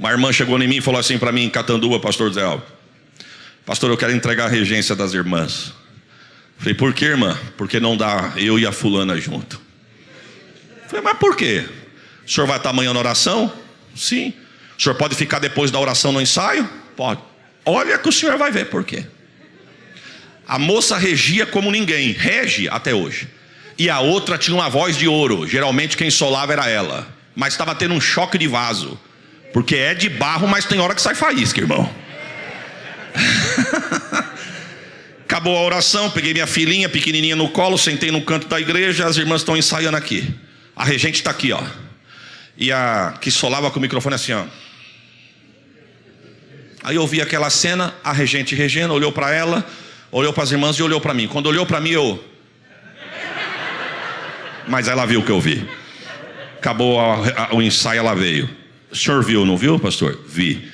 Uma irmã chegou em mim e falou assim para mim em Catanduva, pastor Zé Alves: pastor, eu quero entregar a regência das irmãs. Falei: por que, irmã? Porque não dá eu e a fulana junto. Falei: mas por quê? O senhor vai estar amanhã na oração? Sim. O senhor pode ficar depois da oração no ensaio? Pode. Olha que o senhor vai ver por quê. A moça regia como ninguém, rege até hoje. E a outra tinha uma voz de ouro. Geralmente quem solava era ela. Mas estava tendo um choque de vaso. Porque é de barro, mas tem hora que sai faísca, irmão. Acabou a oração, peguei minha filhinha pequenininha no colo, sentei no canto da igreja. As irmãs estão ensaiando aqui. A regente está aqui, ó. E a que solava com o microfone assim, ó. Aí eu vi aquela cena, a regente regendo, olhou para ela, olhou para as irmãs e olhou para mim. Quando olhou para mim, mas ela viu o que eu vi. Acabou o ensaio, ela veio. O senhor viu, não viu, pastor? Vi.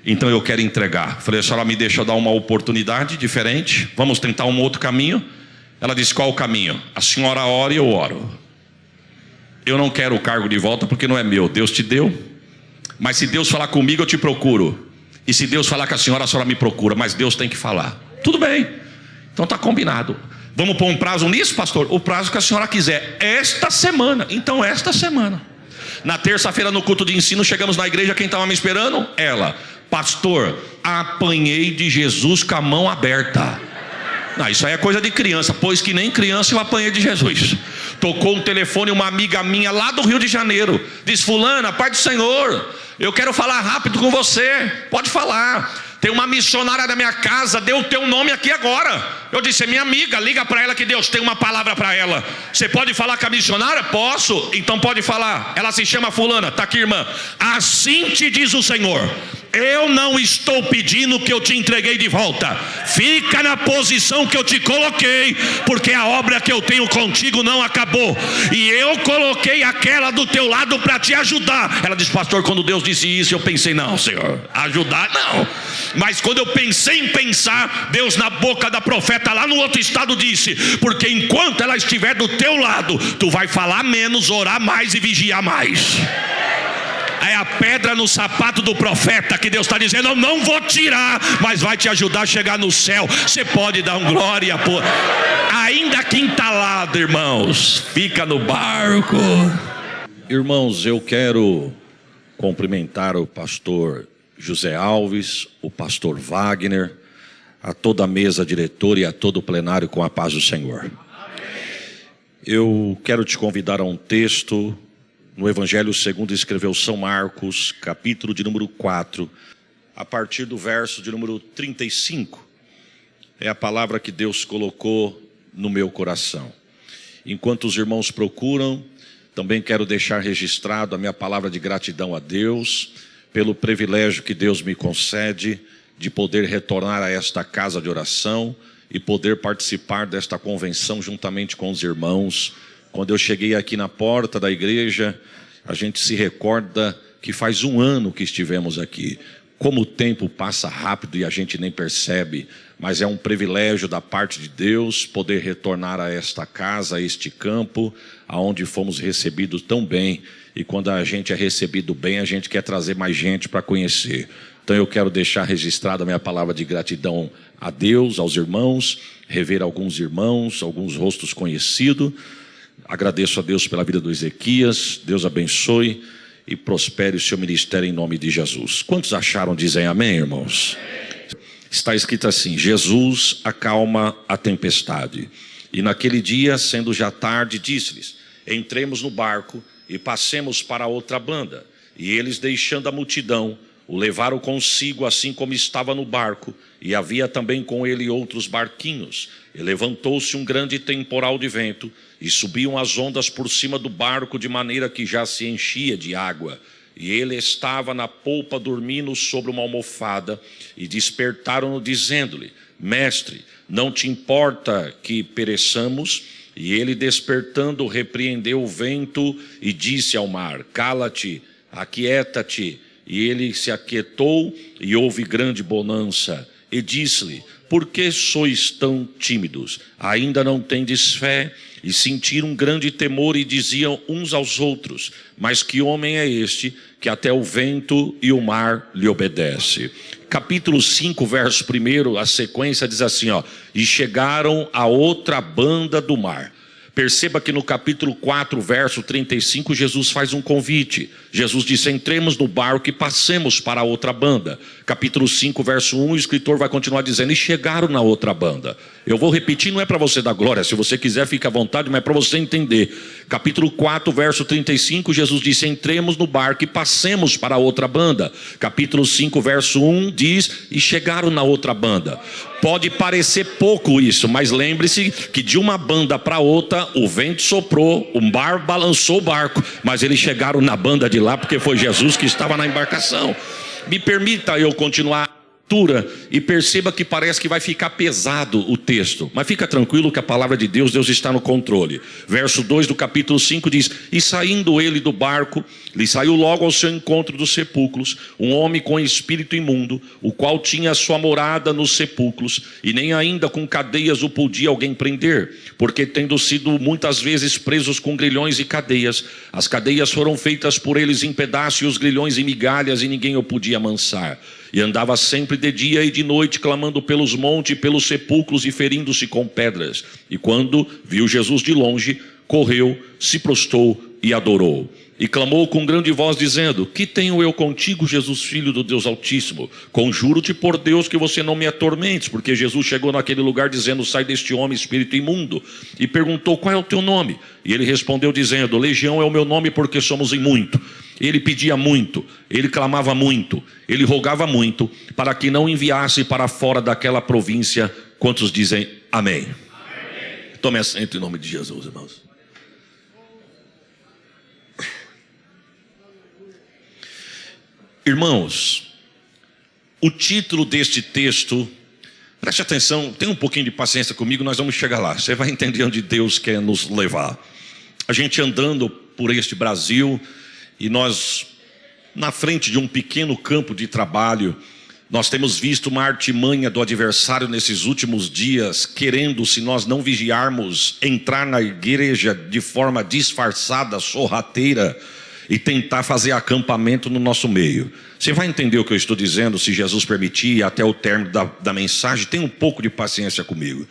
Então eu quero entregar. Falei: a senhora me deixa dar uma oportunidade diferente, vamos tentar um outro caminho. Ela disse: qual o caminho? A senhora ora e eu oro. Eu não quero o cargo de volta porque não é meu, Deus te deu. Mas se Deus falar comigo, eu te procuro. E se Deus falar com a senhora me procura. Mas Deus tem que falar. Tudo bem, então está combinado. Vamos pôr um prazo nisso, pastor? O prazo que a senhora quiser, esta semana. Então esta semana. Na terça-feira no culto de ensino, chegamos na igreja, quem estava me esperando? Ela: pastor, apanhei de Jesus com a mão aberta. Não, isso aí é coisa de criança, pois que nem criança eu apanhei de Jesus. Tocou um telefone, uma amiga minha lá do Rio de Janeiro, diz: fulana, Pai do Senhor, eu quero falar rápido com você. Pode falar. Tem uma missionária da minha casa, deu o teu nome aqui agora. Eu disse: é minha amiga, liga para ela que Deus tem uma palavra para ela. Você pode falar com a missionária? Posso, então pode falar. Ela se chama fulana, está aqui, irmã. Assim te diz o Senhor: eu não estou pedindo que eu te entreguei de volta. Fica na posição que eu te coloquei, porque a obra que eu tenho contigo não acabou. E eu coloquei aquela do teu lado para te ajudar. Ela disse: pastor, quando Deus disse isso, eu pensei: não, Senhor, ajudar não. Mas quando eu pensei em pensar, Deus na boca da profeta lá no outro estado disse: porque enquanto ela estiver do teu lado, tu vai falar menos, orar mais e vigiar mais. É a pedra no sapato do profeta que Deus está dizendo: eu não vou tirar, mas vai te ajudar a chegar no céu. Você pode dar um glória por... ainda que entalado, irmãos, fica no barco. Irmãos, eu quero cumprimentar o pastor José Alves, o pastor Wagner, a toda a mesa diretora e a todo o plenário, com a paz do Senhor. Eu quero te convidar a um texto no Evangelho segundo escreveu São Marcos, capítulo de número 4, a partir do verso de número 35. É a palavra que Deus colocou no meu coração. Enquanto os irmãos procuram, também quero deixar registrado a minha palavra de gratidão a Deus pelo privilégio que Deus me concede de poder retornar a esta casa de oração e poder participar desta convenção juntamente com os irmãos. Quando eu cheguei aqui na porta da igreja, a gente se recorda que faz um ano que estivemos aqui. Como o tempo passa rápido e a gente nem percebe, mas é um privilégio da parte de Deus poder retornar a esta casa, a este campo, aonde fomos recebidos tão bem. E quando a gente é recebido bem, a gente quer trazer mais gente para conhecer. Então eu quero deixar registrada a minha palavra de gratidão a Deus, aos irmãos, rever alguns irmãos, alguns rostos conhecidos. Agradeço a Deus pela vida do Ezequias. Deus abençoe e prospere o seu ministério em nome de Jesus. Quantos acharam? Dizem amém, irmãos? Está escrito assim: Jesus acalma a tempestade. E naquele dia, sendo já tarde, disse-lhes: entremos no barco e passemos para a outra banda. E eles, deixando a multidão, o levaram consigo, assim como estava no barco, e havia também com ele outros barquinhos. E levantou-se um grande temporal de vento, e subiam as ondas por cima do barco, de maneira que já se enchia de água. E ele estava na polpa dormindo sobre uma almofada, e despertaram-no dizendo-lhe: mestre, não te importa que pereçamos? E ele, despertando, repreendeu o vento e disse ao mar: cala-te, aquieta-te. E ele se aquietou, e houve grande bonança. e disse-lhe: por que sois tão tímidos? Ainda não tendes fé? E sentiram um grande temor e diziam uns aos outros: mas que homem é este que até o vento e o mar lhe obedece? Capítulo 5, verso 1, a sequência diz assim, e chegaram a outra banda do mar. Perceba que no capítulo 4, verso 35, Jesus faz um convite. Jesus disse: entremos no barco e passemos para a outra banda. Capítulo 5, verso 1, o escritor vai continuar dizendo: e chegaram na outra banda. Eu vou repetir, não é para você dar glória, se você quiser fica à vontade, mas é para você entender. Capítulo 4, verso 35, Jesus disse: entremos no barco e passemos para a outra banda. Capítulo 5, verso 1 diz: e chegaram na outra banda. Pode parecer pouco isso, mas lembre-se que de uma banda para outra o vento soprou, o mar balançou o barco, mas eles chegaram na banda de lá porque foi Jesus que estava na embarcação. Me permita eu continuar e perceba que parece que vai ficar pesado o texto, mas fica tranquilo que a palavra de Deus está no controle. Verso 2 do capítulo 5 diz: e saindo ele do barco, lhe saiu logo ao seu encontro dos sepulcros um homem com espírito imundo, o qual tinha a sua morada nos sepulcros, e nem ainda com cadeias o podia alguém prender, porque tendo sido muitas vezes presos com grilhões e cadeias, as cadeias foram feitas por eles em pedaços e os grilhões em migalhas, e ninguém o podia amansar. E andava sempre de dia e de noite, clamando pelos montes e pelos sepulcros e ferindo-se com pedras. E quando viu Jesus de longe, correu, se prostrou e adorou. E clamou com grande voz, dizendo: que tenho eu contigo, Jesus, filho do Deus Altíssimo? Conjuro-te por Deus que você não me atormentes. Porque Jesus chegou naquele lugar dizendo: sai deste homem, espírito imundo. E perguntou: qual é o teu nome? E ele respondeu dizendo: Legião é o meu nome, porque somos em muito. Ele pedia muito, ele clamava muito, ele rogava muito, para que não enviasse para fora daquela província. Quantos dizem amém? Amém. Tome assento em nome de Jesus, irmãos. Irmãos, o título deste texto, preste atenção, tenha um pouquinho de paciência comigo, nós vamos chegar lá. Você vai entender onde Deus quer nos levar. A gente andando por este Brasil, e nós, na frente de um pequeno campo de trabalho, nós temos visto uma artimanha do adversário nesses últimos dias, querendo, se nós não vigiarmos, entrar na igreja de forma disfarçada, sorrateira, e tentar fazer acampamento no nosso meio. Você vai entender o que eu estou dizendo, se Jesus permitir, até o término da mensagem. Tenha um pouco de paciência comigo.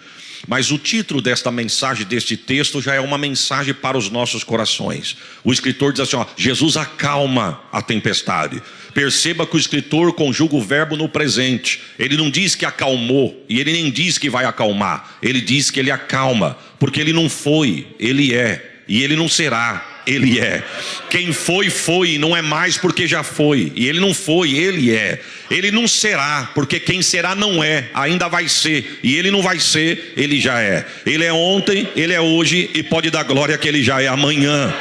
Mas o título desta mensagem, deste texto, já é uma mensagem para os nossos corações. O escritor diz assim, Jesus acalma a tempestade. Perceba que o escritor conjuga o verbo no presente. Ele não diz que acalmou, e ele nem diz que vai acalmar. Ele diz que ele acalma, porque ele não foi, ele é, e ele não será. Ele é. Quem foi, foi, e não é mais porque já foi. E ele não foi, ele é. Ele não será, porque quem será não é, ainda vai ser. E ele não vai ser, ele já é. Ele é ontem, ele é hoje, e pode dar glória que ele já é amanhã.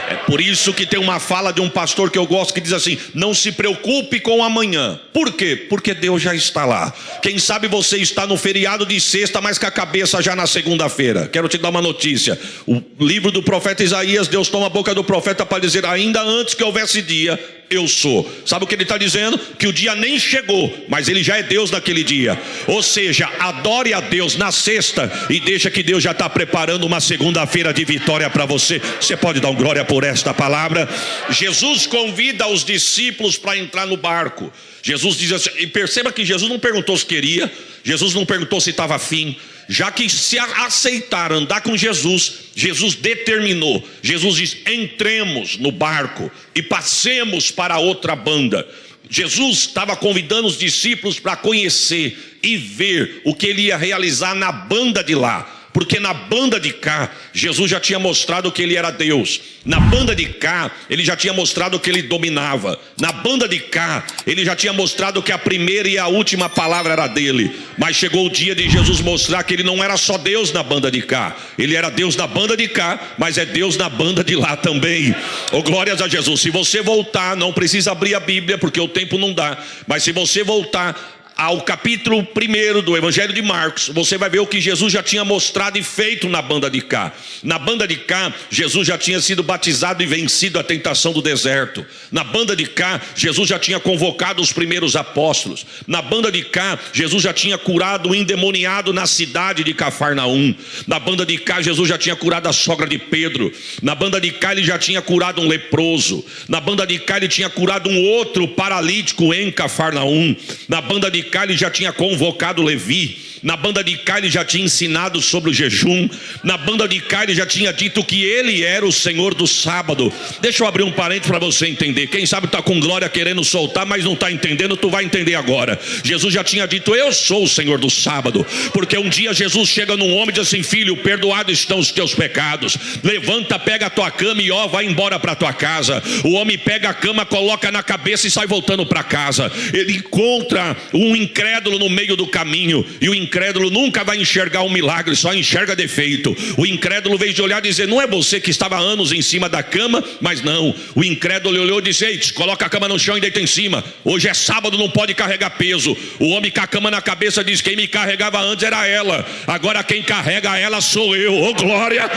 É por isso que tem uma fala de um pastor que eu gosto, que diz assim: não se preocupe com amanhã. Por quê? Porque Deus já está lá. Quem sabe você está no feriado de sexta, mas com a cabeça já na segunda-feira. Quero te dar uma notícia. O livro do profeta Isaías, Deus toma a boca do profeta para dizer: ainda antes que houvesse dia, eu sou. Sabe o que ele está dizendo? Que o dia nem chegou, mas ele já é Deus naquele dia. Ou seja, adore a Deus na sexta e deixa que Deus já está preparando uma segunda-feira de vitória para você. Você pode dar um glória por esta palavra? Jesus convida os discípulos para entrar no barco. Jesus diz assim, e perceba que Jesus não perguntou se queria, Jesus não perguntou se estava afim. Já que se aceitar andar com Jesus, Jesus determinou. Jesus diz: entremos no barco e passemos para a outra banda. Jesus estava convidando os discípulos para conhecer e ver o que ele ia realizar na banda de lá. Porque na banda de cá, Jesus já tinha mostrado que ele era Deus. Na banda de cá, ele já tinha mostrado que ele dominava. Na banda de cá, ele já tinha mostrado que a primeira e a última palavra era dele. Mas chegou o dia de Jesus mostrar que ele não era só Deus na banda de cá. Ele era Deus na banda de cá, mas é Deus na banda de lá também. Oh, glórias a Jesus. Se você voltar, não precisa abrir a Bíblia, porque o tempo não dá. Mas se você voltar ao capítulo 1 do Evangelho de Marcos, você vai ver o que Jesus já tinha mostrado e feito na banda de cá. Na banda de cá, Jesus já tinha sido batizado e vencido a tentação do deserto. Na banda de cá, Jesus já tinha convocado os primeiros apóstolos. Na banda de cá, Jesus já tinha curado o endemoniado na cidade de Cafarnaum. Na banda de cá, Jesus já tinha curado a sogra de Pedro. Na banda de cá, ele já tinha curado um leproso. Na banda de cá, ele tinha curado um outro paralítico em Cafarnaum. Na banda de cá, ele já tinha convocado Levi. Na banda de cá, ele já tinha ensinado sobre o jejum. Na banda de cá, ele já tinha dito que ele era o Senhor do sábado. Deixa eu abrir um parênteses para você entender. Quem sabe está com glória querendo soltar, mas não está entendendo, tu vai entender agora. Jesus já tinha dito: eu sou o Senhor do sábado. Porque um dia Jesus chega num homem e diz assim: filho, perdoados estão os teus pecados. Levanta, pega a tua cama e vai embora para tua casa. O homem pega a cama, coloca na cabeça e sai voltando para casa. Ele encontra um incrédulo no meio do caminho, e o incrédulo nunca vai enxergar um milagre, só enxerga defeito. O incrédulo veio de olhar e dizer: não é você que estava há anos em cima da cama? Mas não, o incrédulo olhou e disse: ei, coloca a cama no chão e deita em cima. Hoje é sábado, não pode carregar peso. O homem com a cama na cabeça diz: quem me carregava antes era ela, agora quem carrega ela sou eu. Ô glória!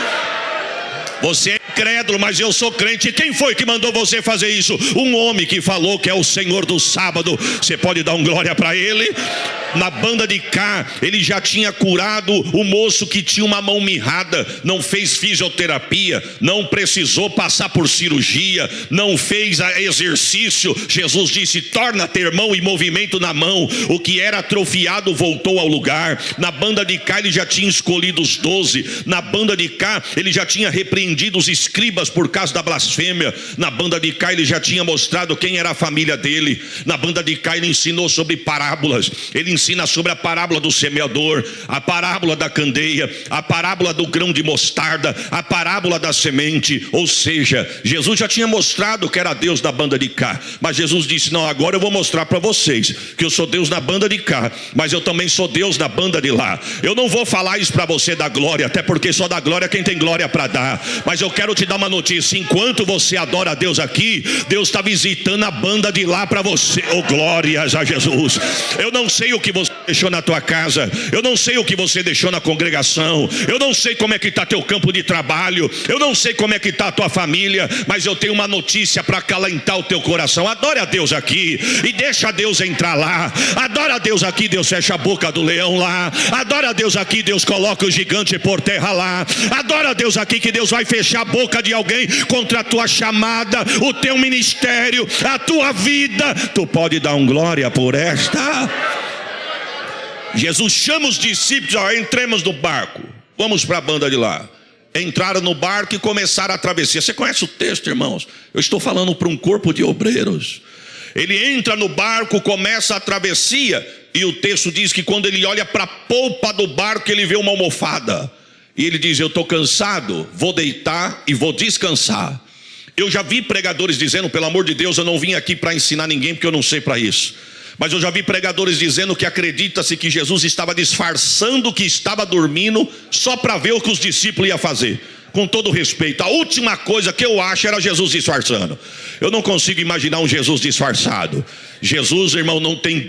Você é incrédulo, mas eu sou crente. Quem foi que mandou você fazer isso? Um homem que falou que é o Senhor do sábado. Você pode dar um glória para ele? Na banda de cá, ele já tinha curado o moço que tinha uma mão mirrada. Não fez fisioterapia, não precisou passar por cirurgia, não fez exercício. Jesus disse: torna a ter mão e movimento na mão. O que era atrofiado voltou ao lugar. Na banda de cá, ele já tinha escolhido os 12. Na banda de cá, ele já tinha repreendido os escribas por causa da blasfêmia. Na banda de cá, ele já tinha mostrado quem era a família dele. Na banda de cá, ele ensinou sobre parábolas. Ele ensina sobre a parábola do semeador, a parábola da candeia, a parábola do grão de mostarda, a parábola da semente. Ou seja, Jesus já tinha mostrado que era Deus da banda de cá. Mas Jesus disse: não, agora eu vou mostrar para vocês que eu sou Deus na banda de cá, mas eu também sou Deus na banda de lá. Eu não vou falar isso para você da glória, até porque só dá glória quem tem glória para dar. Mas eu quero te dar uma notícia: enquanto você adora a Deus aqui, Deus está visitando a banda de lá para você. Oh, glórias a Jesus. Eu não sei o que você deixou na tua casa, eu não sei o que você deixou na congregação, eu não sei como é que está teu campo de trabalho, eu não sei como é que está a tua família, mas eu tenho uma notícia para acalentar o teu coração. Adore a Deus aqui e deixa Deus entrar lá. Adora a Deus aqui, Deus fecha a boca do leão lá. Adora a Deus aqui, Deus coloca o gigante por terra lá. Adora a Deus aqui, que Deus vai fechar a boca de alguém contra a tua chamada, o teu ministério, a tua vida. Tu pode dar um glória por esta? Jesus chama os discípulos: ó, entremos no barco, vamos para a banda de lá. Entraram no barco e começaram a travessia. Você conhece o texto, irmãos? Eu estou falando para um corpo de obreiros. Ele entra no barco, começa a travessia, e o texto diz que quando ele olha para a polpa do barco, ele vê uma almofada. E ele diz: eu estou cansado, vou deitar e vou descansar. Eu já vi pregadores dizendo: pelo amor de Deus, eu não vim aqui para ensinar ninguém, porque eu não sei para isso. Mas eu já vi pregadores dizendo que acredita-se que Jesus estava disfarçando que estava dormindo, só para ver o que os discípulos iam fazer. Com todo respeito, a última coisa que eu acho era Jesus disfarçando. Eu não consigo imaginar um Jesus disfarçado. Jesus, irmão, não tem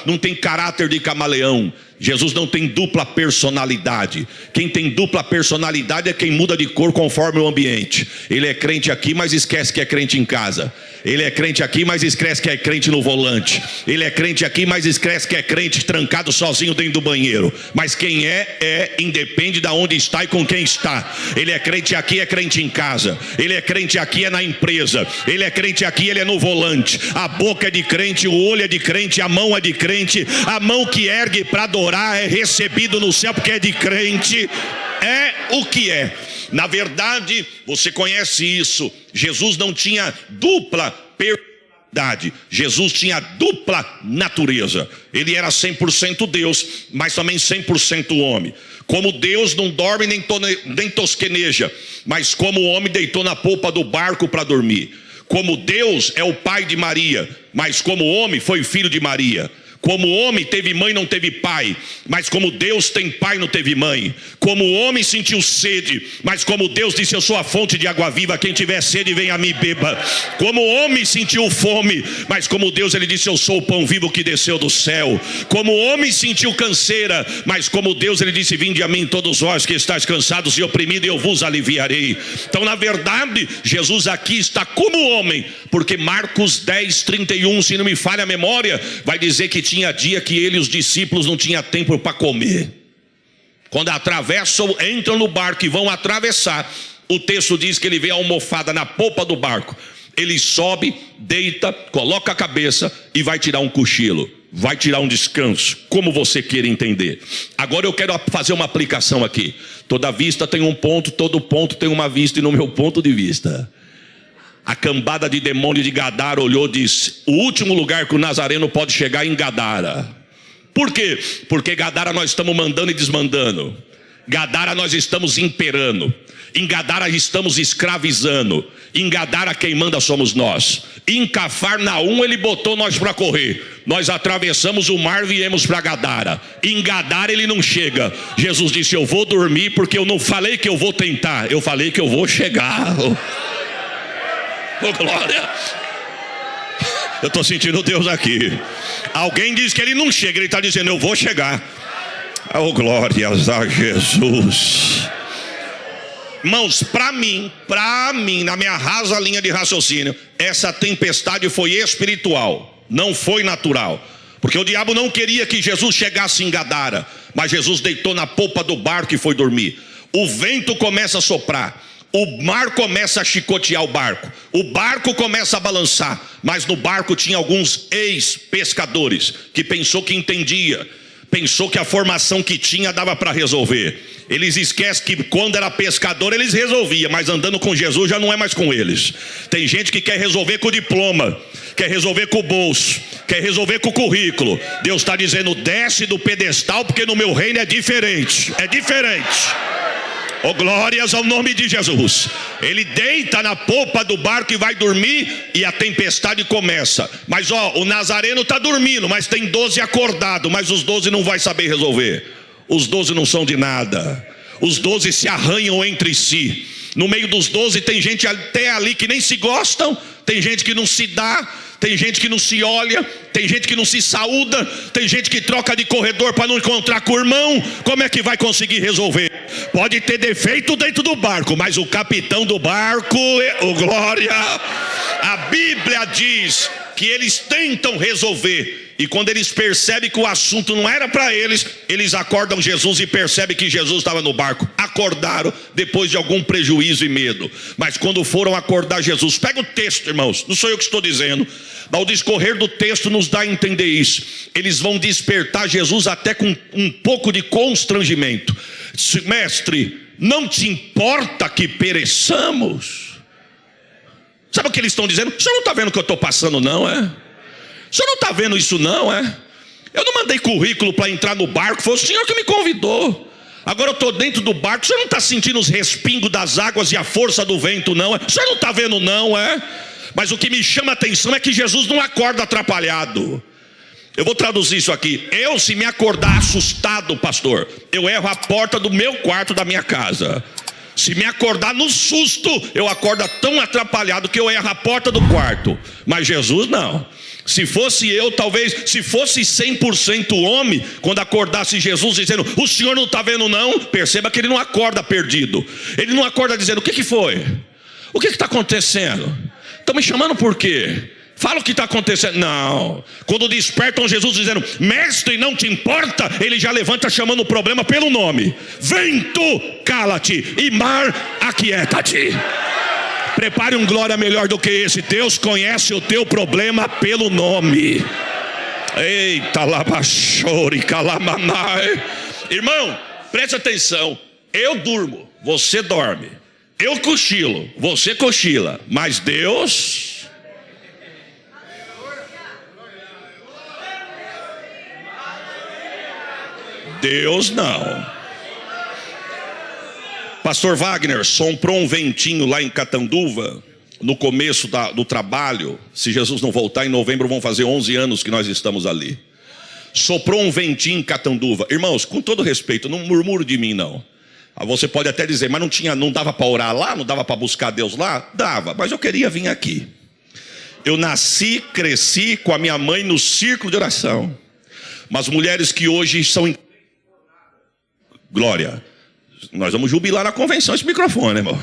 não tem caráter de camaleão. Jesus não tem dupla personalidade. Quem tem dupla personalidade é quem muda de cor conforme o ambiente. Ele é crente aqui, mas esquece que é crente em casa. Ele é crente aqui, mas esquece que é crente no volante. Ele é crente aqui, mas esquece que é crente trancado sozinho dentro do banheiro. Mas quem independe de onde está e com quem está. Ele é crente aqui, é crente em casa. Ele é crente aqui, é na empresa. Ele é crente aqui, ele é no volante. A boca é de crente, o olho é de crente, a mão é de crente. A mão que ergue para adorar é recebido no céu, porque é de crente. É o que é. Na verdade, você conhece isso. Jesus não tinha dupla personalidade. Jesus tinha dupla natureza. Ele era 100% Deus, mas também 100% homem. Como Deus não dorme nem tosqueneja, mas como o homem deitou na polpa do barco para dormir. Como Deus é o pai de Maria, mas como homem foi filho de Maria. Como o homem teve mãe, não teve pai, mas como Deus tem pai, não teve mãe. Como o homem sentiu sede, mas como Deus disse: eu sou a fonte de água viva, quem tiver sede vem a mim e beba. Como o homem sentiu fome, mas como Deus, ele disse: eu sou o pão vivo que desceu do céu. Como o homem sentiu canseira, mas como Deus, ele disse: vinde a mim todos vós que estáis cansados e oprimidos, e eu vos aliviarei. Então, na verdade, Jesus aqui está como homem, porque Marcos 10:31, se não me falha a memória, vai dizer que tinha dia que ele e os discípulos não tinham tempo para comer. Quando atravessam, entram no barco e vão atravessar, o texto diz que ele vê a almofada na polpa do barco. Ele sobe, deita, coloca a cabeça e vai tirar um cochilo, vai tirar um descanso, como você queira entender. Agora eu quero fazer uma aplicação aqui. Toda vista tem um ponto, todo ponto tem uma vista, e no meu ponto de vista, a cambada de demônio de Gadara olhou e disse: o último lugar que o Nazareno pode chegar é em Gadara. Por quê? Porque Gadara nós estamos mandando e desmandando. Gadara nós estamos imperando. Em Gadara estamos escravizando. Em Gadara quem manda somos nós. Em Cafarnaum ele botou nós para correr. Nós atravessamos o mar e viemos para Gadara. Em Gadara ele não chega. Jesus disse: eu vou dormir, porque eu não falei que eu vou tentar, eu falei que eu vou chegar. Oh, glória. Eu estou sentindo Deus aqui. Alguém diz que ele não chega, ele está dizendo: eu vou chegar. Oh, glórias a Jesus. Irmãos, para mim, na minha rasa linha de raciocínio, essa tempestade foi espiritual, não foi natural. Porque o diabo não queria que Jesus chegasse em Gadara, mas Jesus deitou na polpa do barco e foi dormir. O vento começa a soprar, o mar começa a chicotear o barco começa a balançar, mas no barco tinha alguns ex-pescadores que pensou que entendia, pensou que a formação que tinha dava para resolver. Eles esquecem que quando era pescador eles resolviam, mas andando com Jesus já não é mais com eles. Tem gente que quer resolver com o diploma, quer resolver com o bolso, quer resolver com o currículo. Deus está dizendo: desce do pedestal, porque no meu reino é diferente. É diferente. Oh, glórias ao nome de Jesus. Ele deita na polpa do barco e vai dormir, e a tempestade começa. Mas o Nazareno está dormindo, mas tem 12 acordados, mas os 12 não vai saber resolver. Os 12 não são de nada. Os 12 se arranham entre si. No meio dos 12 tem gente até ali que nem se gostam, tem gente que não se dá, tem gente que não se olha, tem gente que não se saúda, tem gente que troca de corredor para não encontrar com o irmão. Como é que vai conseguir resolver? Pode ter defeito dentro do barco, mas o capitão do barco, glória, a Bíblia diz que eles tentam resolver. E quando eles percebem que o assunto não era para eles, eles acordam Jesus e percebem que Jesus estava no barco. Acordaram depois de algum prejuízo e medo. Mas quando foram acordar Jesus, pega o texto, irmãos, não sou eu que estou dizendo, mas o discorrer do texto nos dá a entender isso. Eles vão despertar Jesus até com um pouco de constrangimento. Mestre, não te importa que pereçamos? Sabe o que eles estão dizendo? O senhor não está vendo o que eu estou passando, não é? O senhor não está vendo isso, não é? Eu não mandei currículo para entrar no barco, foi o senhor que me convidou. Agora eu estou dentro do barco, o senhor não está sentindo os respingos das águas e a força do vento, não é? O senhor não está vendo, não é? Mas o que me chama a atenção é que Jesus não acorda atrapalhado. Eu vou traduzir isso aqui. Eu, se me acordar assustado, pastor, eu erro a porta do meu quarto da minha casa. Se me acordar no susto, eu acordo tão atrapalhado que eu erro a porta do quarto. Mas Jesus não. Se fosse eu, talvez, se fosse 100% homem, quando acordasse Jesus dizendo: o senhor não está vendo não? Perceba que ele não acorda perdido. Ele não acorda dizendo: o que foi? O que está acontecendo? Estão me chamando por quê? Fala o que está acontecendo. Não. Quando despertam Jesus dizendo: mestre, não te importa? Ele já levanta chamando o problema pelo nome. Vento, cala-te, e mar, aquieta-te. Prepare um glória melhor do que esse. Deus conhece o teu problema pelo nome. Eita, labachore, calamanai. Irmão, preste atenção. Eu durmo, você dorme. Eu cochilo, você cochila. Mas Deus... Deus não. Pastor Wagner soprou um ventinho lá em Catanduva, no começo do trabalho. Se Jesus não voltar em novembro, vão fazer 11 anos que nós estamos ali. soprou um ventinho em Catanduva. Irmãos, com todo respeito, não murmure de mim não. Você pode até dizer, mas não dava para orar lá, não dava para buscar Deus lá? Dava, mas eu queria vir aqui. Eu nasci, cresci com a minha mãe no círculo de oração. Mas mulheres que hoje são... Glória, nós vamos jubilar na convenção esse microfone, irmão.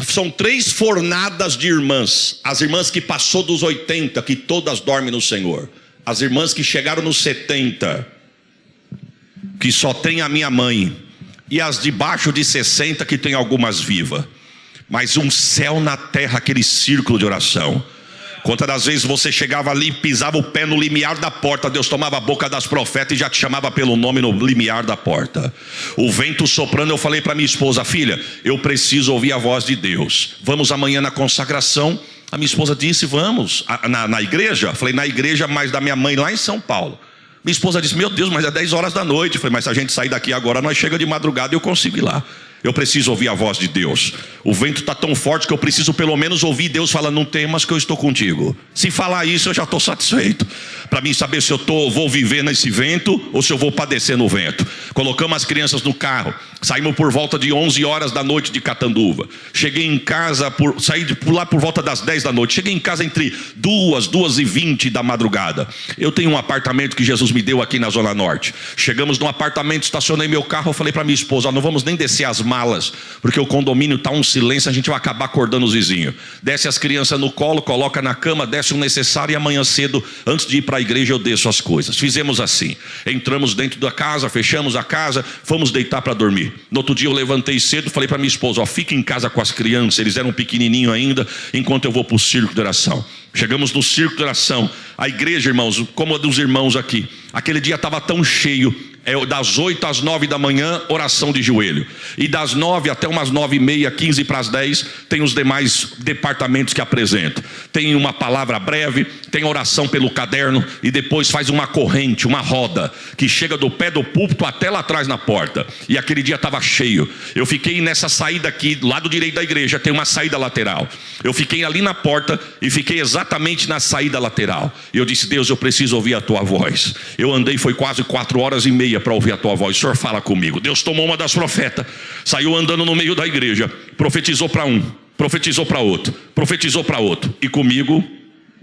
São 3 fornadas de irmãs. As irmãs que passou dos 80, que todas dormem no Senhor. As irmãs que chegaram nos 70, que só tem a minha mãe. E as de baixo de 60, que tem algumas vivas. Mas um céu na terra, aquele círculo de oração. Quantas das vezes você chegava ali, pisava o pé no limiar da porta, Deus tomava a boca das profetas e já te chamava pelo nome no limiar da porta. O vento soprando, eu falei para minha esposa, filha, eu preciso ouvir a voz de Deus. Vamos amanhã na consagração. A minha esposa disse, vamos. Na igreja? Falei, na igreja, mas da minha mãe lá em São Paulo. Minha esposa disse, meu Deus, mas é 10 horas da noite. Falei, mas se a gente sair daqui agora, nós chega de madrugada e eu consigo ir lá. Eu preciso ouvir a voz de Deus. O vento está tão forte que eu preciso pelo menos ouvir Deus falando, não temas que eu estou contigo. Se falar isso eu já estou satisfeito. Para mim saber se eu vou viver nesse vento ou se eu vou padecer no vento. Colocamos as crianças no carro. Saímos por volta de 11 horas da noite de Catanduva. Cheguei em casa, saí de lá por volta das 10 da noite. Cheguei em casa entre 2h20 da madrugada. Eu tenho um apartamento que Jesus me deu aqui na Zona Norte. Chegamos no apartamento, estacionei meu carro. Eu falei para minha esposa, não vamos nem descer as malas, porque o condomínio está um silêncio, a gente vai acabar acordando os vizinhos. Desce as crianças no colo, coloca na cama, desce o necessário e amanhã cedo, antes de ir para a igreja, eu desço as coisas. Fizemos assim, entramos dentro da casa, fechamos a casa, fomos deitar para dormir. No outro dia eu levantei cedo, falei para minha esposa, fica em casa com as crianças, eles eram pequenininhos ainda, enquanto eu vou para o círculo de oração. Chegamos no círculo de oração, a igreja, irmãos, como a dos irmãos aqui, aquele dia estava tão cheio, das 8 às 9 da manhã, oração de joelho. E das 9 até umas 9h30, 15 para as 10, tem os demais departamentos que apresentam. Tem uma palavra breve, tem oração pelo caderno e depois faz uma corrente, uma roda, que chega do pé do púlpito até lá atrás na porta. E aquele dia estava cheio. Eu fiquei nessa saída aqui, do lado direito da igreja, tem uma saída lateral. Eu fiquei ali na porta e fiquei exatamente na saída lateral. E eu disse, Deus, eu preciso ouvir a tua voz. Eu andei, foi quase 4h30 para ouvir a tua voz. O Senhor fala comigo. Deus tomou uma das profetas, saiu andando no meio da igreja, profetizou para um, profetizou para outro, profetizou para outro, e comigo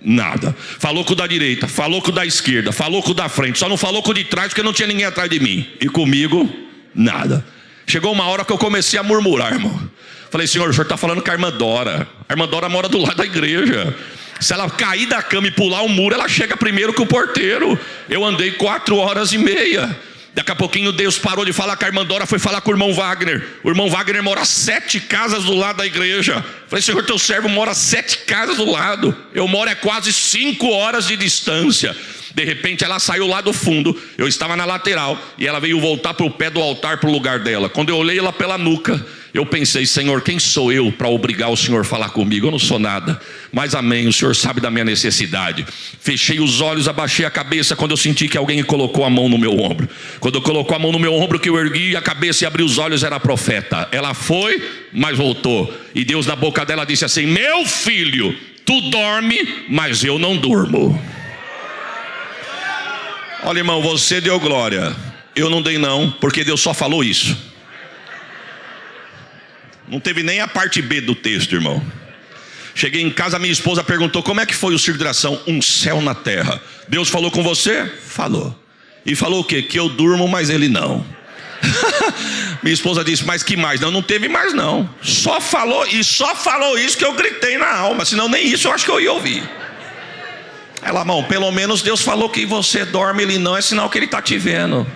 nada. Falou com o da direita, falou com o da esquerda, falou com o da frente, só não falou com o de trás porque não tinha ninguém atrás de mim, e comigo nada. Chegou uma hora que eu comecei a murmurar, irmão. Falei, Senhor, o Senhor está falando com a irmã Dora. A irmã Dora mora do lado da igreja. Se ela cair da cama e pular o muro, ela chega primeiro que o porteiro. Eu andei 4h30. Daqui a pouquinho Deus parou de falar com a irmã Dora, foi falar com o irmão Wagner. O irmão Wagner mora 7 casas do lado da igreja. Falei, Senhor, teu servo mora 7 casas do lado. Eu moro quase 5 horas de distância. De repente ela saiu lá do fundo, eu estava na lateral, e ela veio voltar para o pé do altar, para o lugar dela. Quando eu olhei ela pela nuca, eu pensei, Senhor, quem sou eu para obrigar o Senhor a falar comigo? Eu não sou nada, mas amém, o Senhor sabe da minha necessidade. Fechei os olhos, abaixei a cabeça, quando eu senti que alguém colocou a mão no meu ombro. Quando colocou a mão no meu ombro, que eu ergui a cabeça e abri os olhos, era a profeta. Ela foi, mas voltou, e Deus na boca dela disse assim, meu filho, tu dorme, mas eu não durmo. Olha, irmão, você deu glória, eu não dei não, porque Deus só falou isso. Não teve nem a parte B do texto, irmão. Cheguei em casa, minha esposa perguntou, como é que foi o círculo de oração? Um céu na terra. Deus falou com você? Falou. E falou o quê? Que eu durmo, mas ele não. Minha esposa disse, mas que mais? Não teve mais não. Só falou isso que eu gritei na alma, senão nem isso eu acho que eu ia ouvir. Ela, irmão, pelo menos Deus falou que você dorme, ele não, é sinal que ele está te vendo.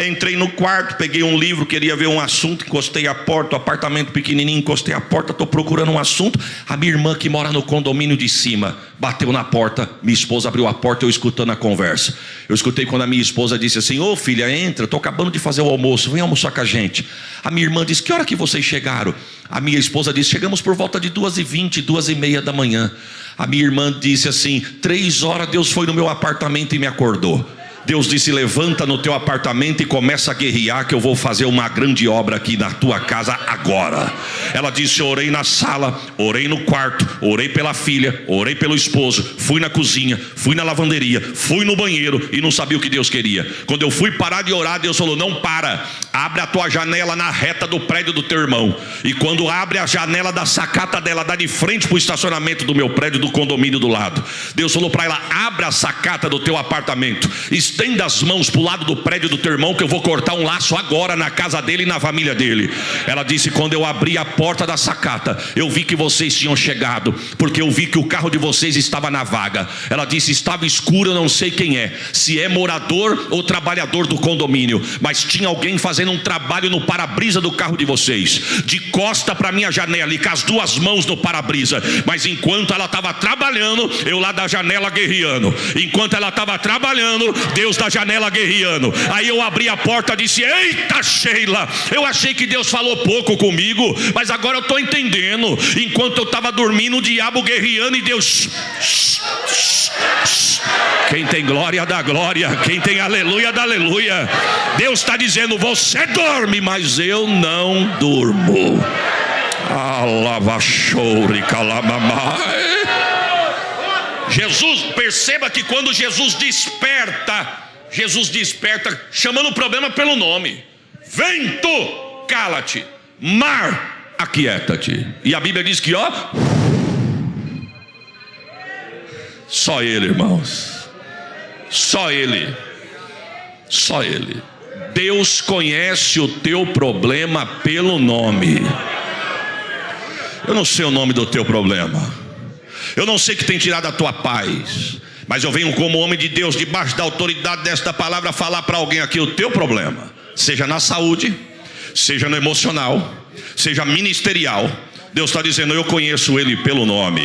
Entrei no quarto, peguei um livro, queria ver um assunto, encostei a porta, o apartamento pequenininho, encostei a porta, estou procurando um assunto. A minha irmã que mora no condomínio de cima bateu na porta, minha esposa abriu a porta, eu escutando a conversa. Eu escutei quando a minha esposa disse assim, ô filha, entra, estou acabando de fazer o almoço, vem almoçar com a gente. A minha irmã disse, que hora que vocês chegaram? A minha esposa disse, chegamos por volta de 2h20, 2h30 da manhã. A minha irmã disse assim, 3 horas Deus foi no meu apartamento e me acordou. Deus disse: levanta no teu apartamento e começa a guerrear, que eu vou fazer uma grande obra aqui na tua casa agora. Ela disse: eu orei na sala, orei no quarto, orei pela filha, orei pelo esposo, fui na cozinha, fui na lavanderia, fui no banheiro e não sabia o que Deus queria. Quando eu fui parar de orar, Deus falou: não para, abre a tua janela na reta do prédio do teu irmão. E quando abre a janela da sacata dela, dá de frente para o estacionamento do meu prédio, do condomínio do lado. Deus falou para ela: abra a sacata do teu apartamento, estenda as mãos para o lado do prédio do teu irmão, que eu vou cortar um laço agora na casa dele e na família dele. Ela disse: quando eu abri a porta da sacata, eu vi que vocês tinham chegado, porque eu vi que o carro de vocês estava na vaga. Ela disse: estava escuro, eu não sei quem é, se é morador ou trabalhador do condomínio, mas tinha alguém fazendo um trabalho no para-brisa do carro de vocês, de costa para minha janela e com as duas mãos no para-brisa. Mas enquanto ela estava trabalhando, eu lá da janela guerreando. Enquanto ela estava trabalhando, Deus da janela guerreando. Aí eu abri a porta e disse: eita Sheila, eu achei que Deus falou pouco comigo, mas agora eu estou entendendo. Enquanto eu estava dormindo, o diabo guerreando e Deus... Quem tem glória dá glória, quem tem aleluia dá aleluia. Deus está dizendo: você dorme, mas eu não durmo. Jesus, perceba que quando Jesus desperta chamando o problema pelo nome. Vento, cala-te. Mar, aquieta-te. E a Bíblia diz que só Ele, irmãos, só Ele. Deus conhece o teu problema pelo nome. Eu não sei o nome do teu problema, eu não sei o que tem tirado a tua paz, mas eu venho como homem de Deus, debaixo da autoridade desta palavra, falar para alguém aqui o teu problema, seja na saúde, seja no emocional, seja ministerial. Deus está dizendo: eu conheço ele pelo nome.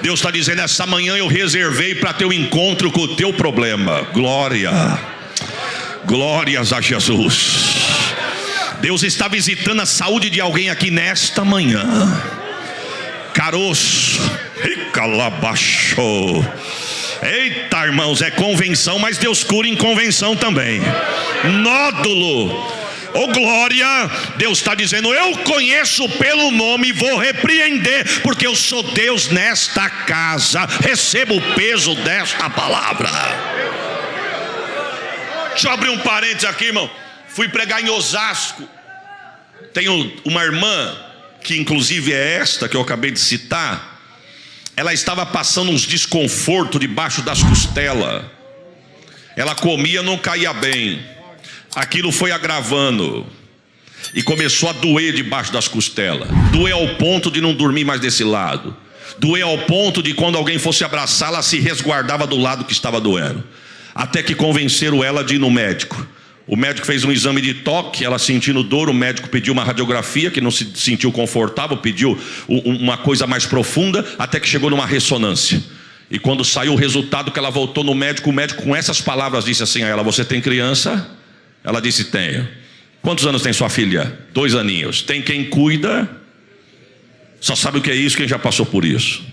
Deus está dizendo: essa manhã eu reservei para teu encontro com o teu problema. Glórias a Jesus. Deus está visitando a saúde de alguém aqui nesta manhã. Caroço, calabachou. Eita, irmãos, é convenção, mas Deus cura em convenção também. Nódulo, glória. Deus está dizendo: eu conheço pelo nome e vou repreender, porque eu sou Deus nesta casa. Receba o peso desta palavra. Deixa eu abrir um parênteses aqui, irmão. Fui pregar em Osasco. Tenho uma irmã, que inclusive é esta que eu acabei de citar. Ela estava passando uns desconfortos debaixo das costelas. Ela comia, não caía bem. Aquilo foi agravando e começou a doer debaixo das costelas. Doer ao ponto de não dormir mais desse lado. Doer ao ponto de quando alguém fosse abraçar, ela se resguardava do lado que estava doendo. Até que convenceram ela de ir no médico. O médico fez um exame de toque, ela sentindo dor, o médico pediu uma radiografia, que não se sentiu confortável, pediu uma coisa mais profunda, até que chegou numa ressonância. E quando saiu o resultado, que ela voltou no médico, o médico com essas palavras disse assim a ela: você tem criança? Ela disse: tenho. Quantos anos tem sua filha? 2 aninhos. Tem quem cuida? Só sabe o que é isso quem já passou por isso.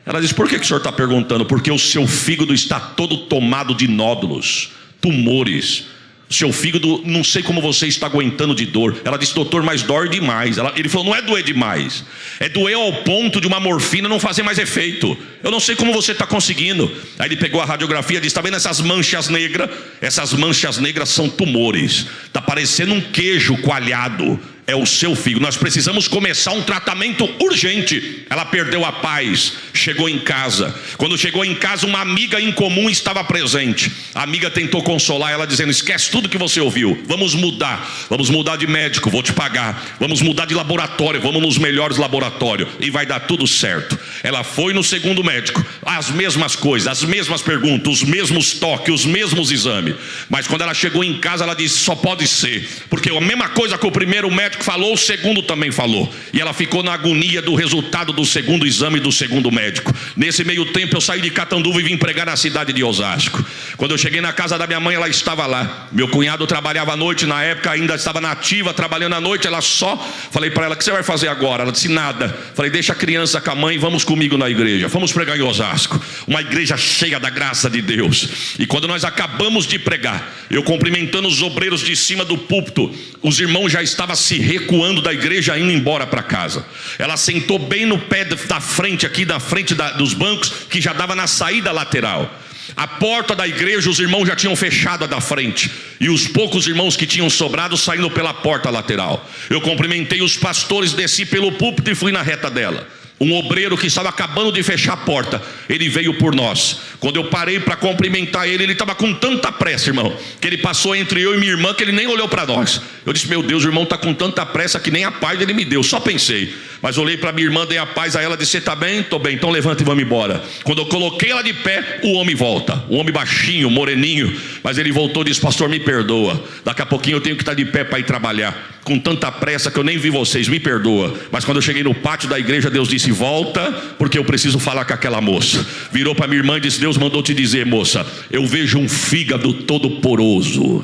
Ela disse: por que o senhor está perguntando? Porque o seu fígado está todo tomado de nódulos, tumores. Seu fígado, não sei como você está aguentando de dor. Ela disse: doutor, mas dói demais. Ele falou: não é doer demais, é doer ao ponto de uma morfina não fazer mais efeito. Eu não sei como você está conseguindo. Aí ele pegou a radiografia e disse: está vendo essas manchas negras? Essas manchas negras são tumores. Está parecendo um queijo coalhado. É o seu fígado. Nós precisamos começar um tratamento urgente. Ela perdeu a paz, chegou em casa. Quando chegou em casa, uma amiga em comum estava presente. A amiga tentou consolar ela, dizendo: esquece tudo que você ouviu, vamos mudar de médico, vou te pagar, vamos mudar de laboratório, vamos nos melhores laboratórios e vai dar tudo certo. Ela foi no segundo médico, as mesmas coisas, as mesmas perguntas, os mesmos toques, os mesmos exames. Mas quando ela chegou em casa, ela disse: só pode ser, porque a mesma coisa que o primeiro médico médico falou, o segundo também falou. E ela ficou na agonia do resultado do segundo exame do segundo médico. Nesse meio tempo eu saí de Catanduva e vim pregar na cidade de Osasco. Quando eu cheguei na casa da minha mãe, ela estava lá. Meu cunhado trabalhava à noite, na época ainda estava nativa, trabalhando à noite. Ela só, falei para ela, o que você vai fazer agora? Ela disse, nada. Falei, deixa a criança com a mãe, vamos comigo na igreja. Vamos pregar em Osasco. Uma igreja cheia da graça de Deus. E quando nós acabamos de pregar, eu cumprimentando os obreiros de cima do púlpito, os irmãos já estavam se recuando da igreja, indo embora para casa. Ela sentou bem no pé da frente, aqui da frente dos bancos, que já dava na saída lateral. A porta da igreja os irmãos já tinham fechado a da frente, e os poucos irmãos que tinham sobrado saindo pela porta lateral. Eu cumprimentei os pastores, desci pelo púlpito e fui na reta dela. Um obreiro que estava acabando de fechar a porta, ele veio por nós. Quando eu parei para cumprimentar ele, ele estava com tanta pressa, irmão, que ele passou entre eu e minha irmã, que ele nem olhou para nós. Eu disse, meu Deus, o irmão está com tanta pressa que nem a paz ele me deu. Só pensei, mas olhei para minha irmã, dei a paz a ela, disse, você está bem? Estou bem, então levanta e vamos embora. Quando eu coloquei ela de pé, o homem volta. O homem baixinho, moreninho, mas ele voltou e disse, pastor, me perdoa, daqui a pouquinho eu tenho que estar de pé para ir trabalhar, com tanta pressa que eu nem vi vocês, me perdoa. Mas quando eu cheguei no pátio da igreja, Deus disse, volta, porque eu preciso falar com aquela moça. Virou para minha irmã e disse, Deus mandou te dizer, moça, eu vejo um fígado todo poroso,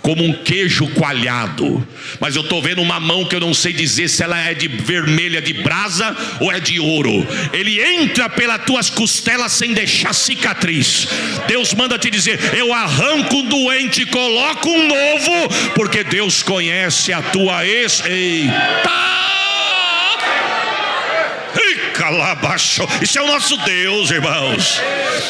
como um queijo coalhado, mas eu estou vendo uma mão que eu não sei dizer se ela é de vermelha de brasa ou é de ouro. Ele entra pelas tuas costelas sem deixar cicatriz. Deus manda te dizer, eu arranco um doente e coloco um novo, porque Deus conhece a tua Eita! Isso é o nosso Deus, irmãos.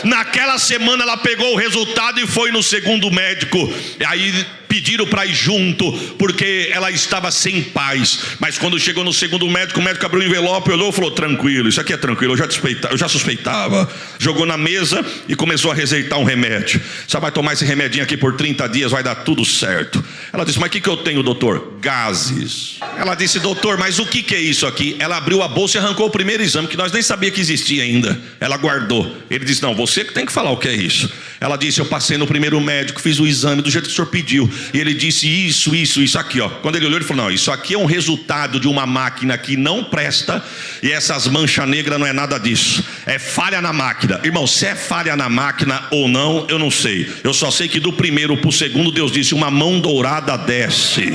Naquela semana ela pegou o resultado e foi no segundo médico. Aí pediram para ir junto, porque ela estava sem paz. Mas quando chegou no segundo médico, o médico abriu o envelope, olhou e falou, tranquilo, isso aqui é tranquilo, eu já suspeitava. Jogou na mesa e começou a receitar um remédio. Você vai tomar esse remedinho aqui por 30 dias, vai dar tudo certo. Ela disse, mas o que eu tenho, doutor? Gases. Ela disse, doutor, mas o que é isso aqui? Ela abriu a bolsa e arrancou o primeiro exame, que nós nem sabíamos que existia ainda. Ela guardou. Ele disse, não, você que tem que falar o que é isso. Ela disse, eu passei no primeiro médico, fiz o exame do jeito que o senhor pediu, e ele disse isso aqui, ó. Quando ele olhou, ele falou, não, isso aqui é um resultado de uma máquina que não presta, e essas manchas negras não é nada disso, é falha na máquina. Irmão, se é falha na máquina ou não, eu não sei. Eu só sei que do primeiro para o segundo, Deus disse, uma mão dourada desce.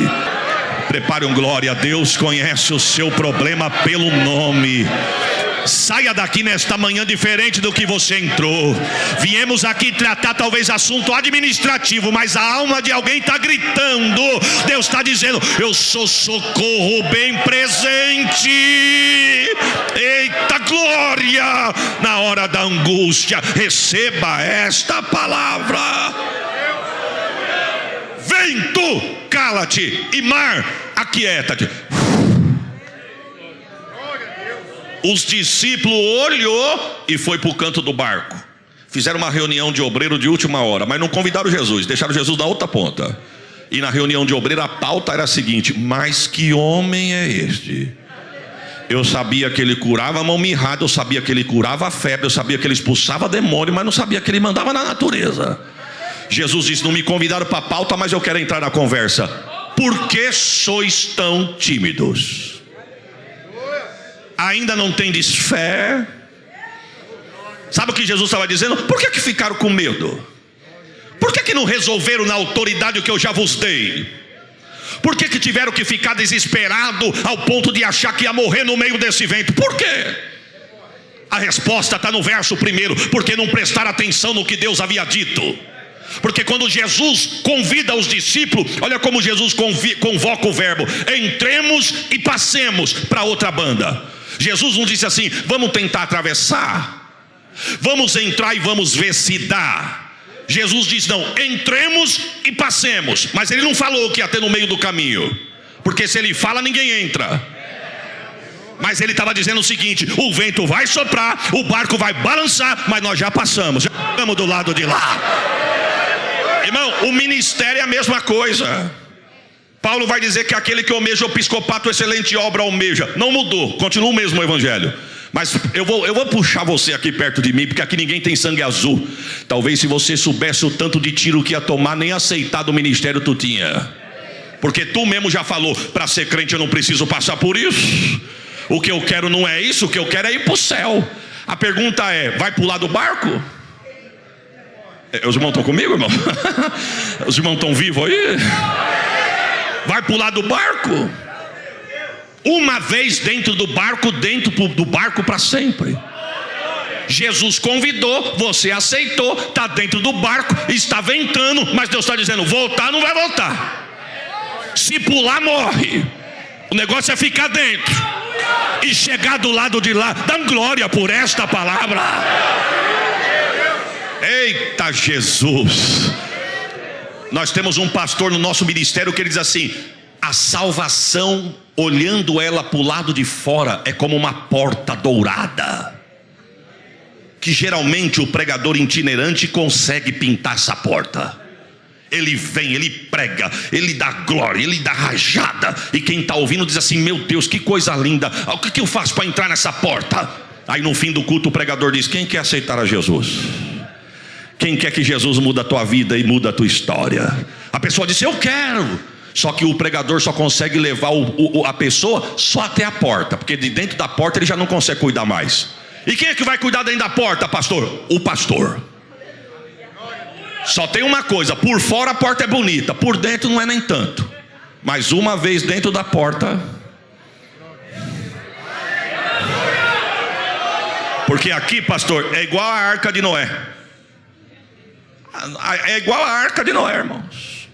Prepare um glória a Deus, conhece o seu problema pelo nome. Saia daqui nesta manhã diferente do que você entrou. Viemos aqui tratar talvez assunto administrativo, mas a alma de alguém está gritando. Deus está dizendo, eu sou socorro bem presente. Eita glória! Na hora da angústia, receba esta palavra. Vento, cala-te, e mar, aquieta-te. Os discípulos olhou e foi para o canto do barco. Fizeram uma reunião de obreiro de última hora, mas não convidaram Jesus, deixaram Jesus na outra ponta. E na reunião de obreiro a pauta era a seguinte, mas que homem é este? Eu sabia que ele curava a mão mirrada, eu sabia que ele curava a febre, eu sabia que ele expulsava demônio, mas não sabia que ele mandava na natureza. Jesus disse, não me convidaram para a pauta, mas eu quero entrar na conversa. Por que sois tão tímidos? Ainda não tendes fé? Sabe o que Jesus estava dizendo? Por que ficaram com medo? Por que não resolveram na autoridade o que eu já vos dei? Por que tiveram que ficar desesperado ao ponto de achar que ia morrer no meio desse vento? Por quê? A resposta está no verso primeiro, porque não prestaram atenção no que Deus havia dito. Porque quando Jesus convida os discípulos, olha como Jesus convoca o verbo, entremos e passemos para outra banda. Jesus não disse assim, vamos tentar atravessar, vamos entrar e vamos ver se dá. Jesus disse, não, entremos e passemos. Mas ele não falou o que ia ter no meio do caminho, porque se ele fala, ninguém entra. Mas ele estava dizendo o seguinte, o vento vai soprar, o barco vai balançar, mas nós já passamos, já estamos do lado de lá. Irmão, o ministério é a mesma coisa. Paulo vai dizer que aquele que almeja o episcopato, excelente obra almeja. Não mudou, continua o mesmo evangelho. Mas eu vou puxar você aqui perto de mim, porque aqui ninguém tem sangue azul. Talvez se você soubesse o tanto de tiro que ia tomar, nem aceitado o ministério tu tinha. Porque tu mesmo já falou, para ser crente eu não preciso passar por isso. O que eu quero não é isso, o que eu quero é ir para o céu. A pergunta é, vai pular do barco? Os irmãos estão comigo, irmão? Os irmãos estão vivos aí? Vai pular do barco? Uma vez dentro do barco para sempre. Jesus convidou, você aceitou, está dentro do barco, está ventando, mas Deus está dizendo, voltar não vai voltar. Se pular, morre. O negócio é ficar dentro e chegar do lado de lá. Dá glória por esta palavra. Eita Jesus. Nós temos um pastor no nosso ministério que ele diz assim: a salvação, olhando ela para o lado de fora, é como uma porta dourada, que geralmente o pregador itinerante consegue pintar essa porta. Ele vem, ele prega, ele dá glória, ele dá rajada, e quem está ouvindo diz assim: meu Deus, que coisa linda, o que eu faço para entrar nessa porta? Aí no fim do culto o pregador diz: quem quer aceitar a Jesus? Quem quer que Jesus muda a tua vida e muda a tua história? A pessoa diz: eu quero. Só que o pregador só consegue levar a pessoa só até a porta, porque de dentro da porta ele já não consegue cuidar mais. E quem é que vai cuidar dentro da porta, pastor? O pastor. Só tem uma coisa: por fora a porta é bonita, por dentro não é nem tanto. Mas uma vez dentro da porta, porque aqui, pastor, é igual a arca de Noé. É igual a arca de Noé, irmãos.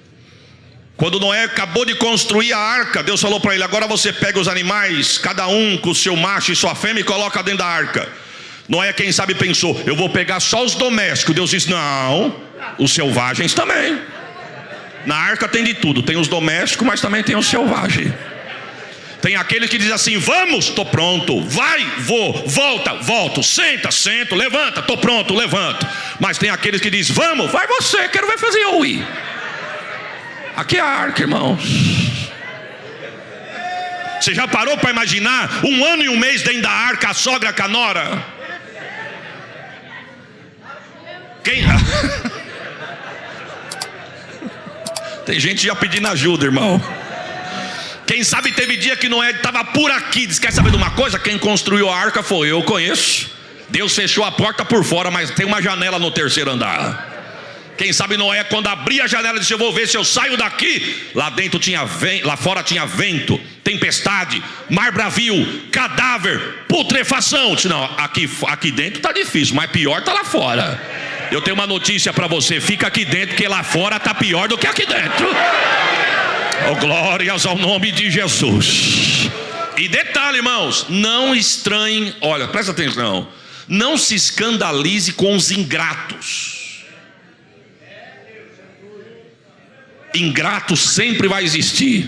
Quando Noé acabou de construir a arca, Deus falou para ele: agora você pega os animais, cada um com o seu macho e sua fêmea, e coloca dentro da arca. Noé, quem sabe, pensou: eu vou pegar só os domésticos. Deus disse: não, os selvagens também. Na arca tem de tudo, tem os domésticos, mas também tem os selvagens. Tem aquele que diz assim: vamos, estou pronto. Vai, vou, volta, volto. Senta, sento, levanta, estou pronto, levanto. Mas tem aqueles que diz: vamos, vai você, quero ver fazer eu ir. Aqui é a arca, irmãos. Você já parou para imaginar 1 ano e 1 mês dentro da arca, a sogra, com a nora? Quem? Tem gente já pedindo ajuda, irmão. Quem sabe teve dia que Noé estava por aqui, diz: quer saber de uma coisa? Quem construiu a arca foi eu, conheço. Deus fechou a porta por fora, mas tem uma janela no 3º andar. Quem sabe Noé, quando abria a janela, disse: eu vou ver se eu saio daqui. Lá dentro tinha vento, lá fora tinha vento, tempestade, mar bravio, cadáver, putrefação. Disse: não, aqui dentro está difícil, mas pior está lá fora. Eu tenho uma notícia para você: fica aqui dentro, porque lá fora está pior do que aqui dentro. Oh, glórias ao nome de Jesus. E detalhe, irmãos, não estranhem, olha, presta atenção, não se escandalize com os ingratos. Ingrato sempre vai existir.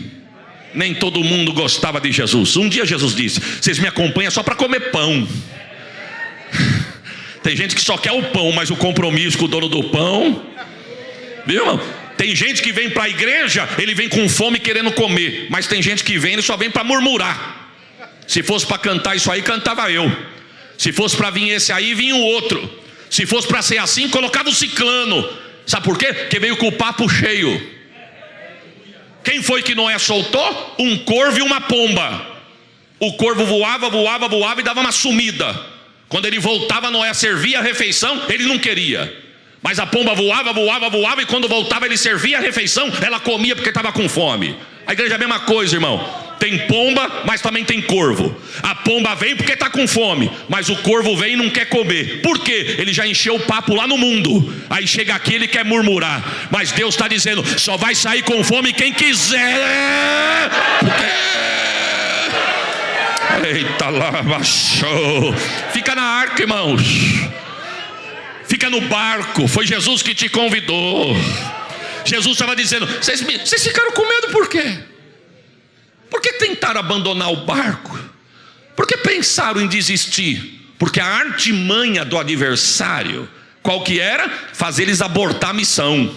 Nem todo mundo gostava de Jesus. Um dia Jesus disse: vocês me acompanham só para comer pão. Tem gente que só quer o pão, mas o compromisso com o dono do pão, viu, irmão? Tem gente que vem para a igreja, ele vem com fome querendo comer. Mas tem gente que vem, ele só vem para murmurar. Se fosse para cantar isso aí, cantava eu. Se fosse para vir esse aí, vinha o outro. Se fosse para ser assim, colocava o ciclano. Sabe por quê? Porque veio com o papo cheio. Quem foi que Noé soltou? Um corvo e uma pomba. O corvo voava, voava, voava e dava uma sumida. Quando ele voltava, Noé servia a refeição, ele não queria. Mas a pomba voava, voava, voava, e quando voltava ele servia a refeição, ela comia porque estava com fome. A igreja é a mesma coisa, irmão. Tem pomba, mas também tem corvo. A pomba vem porque está com fome, mas o corvo vem e não quer comer. Por quê? Ele já encheu o papo lá no mundo. Aí chega aqui, ele quer murmurar. Mas Deus está dizendo: só vai sair com fome quem quiser. Eita lá, baixou. Fica na arca, irmãos. Fica no barco. Foi Jesus que te convidou. Jesus estava dizendo: vocês ficaram com medo por quê? Por que tentaram abandonar o barco? Por que pensaram em desistir? Porque a artimanha do adversário, qual que era? Fazer eles abortar a missão.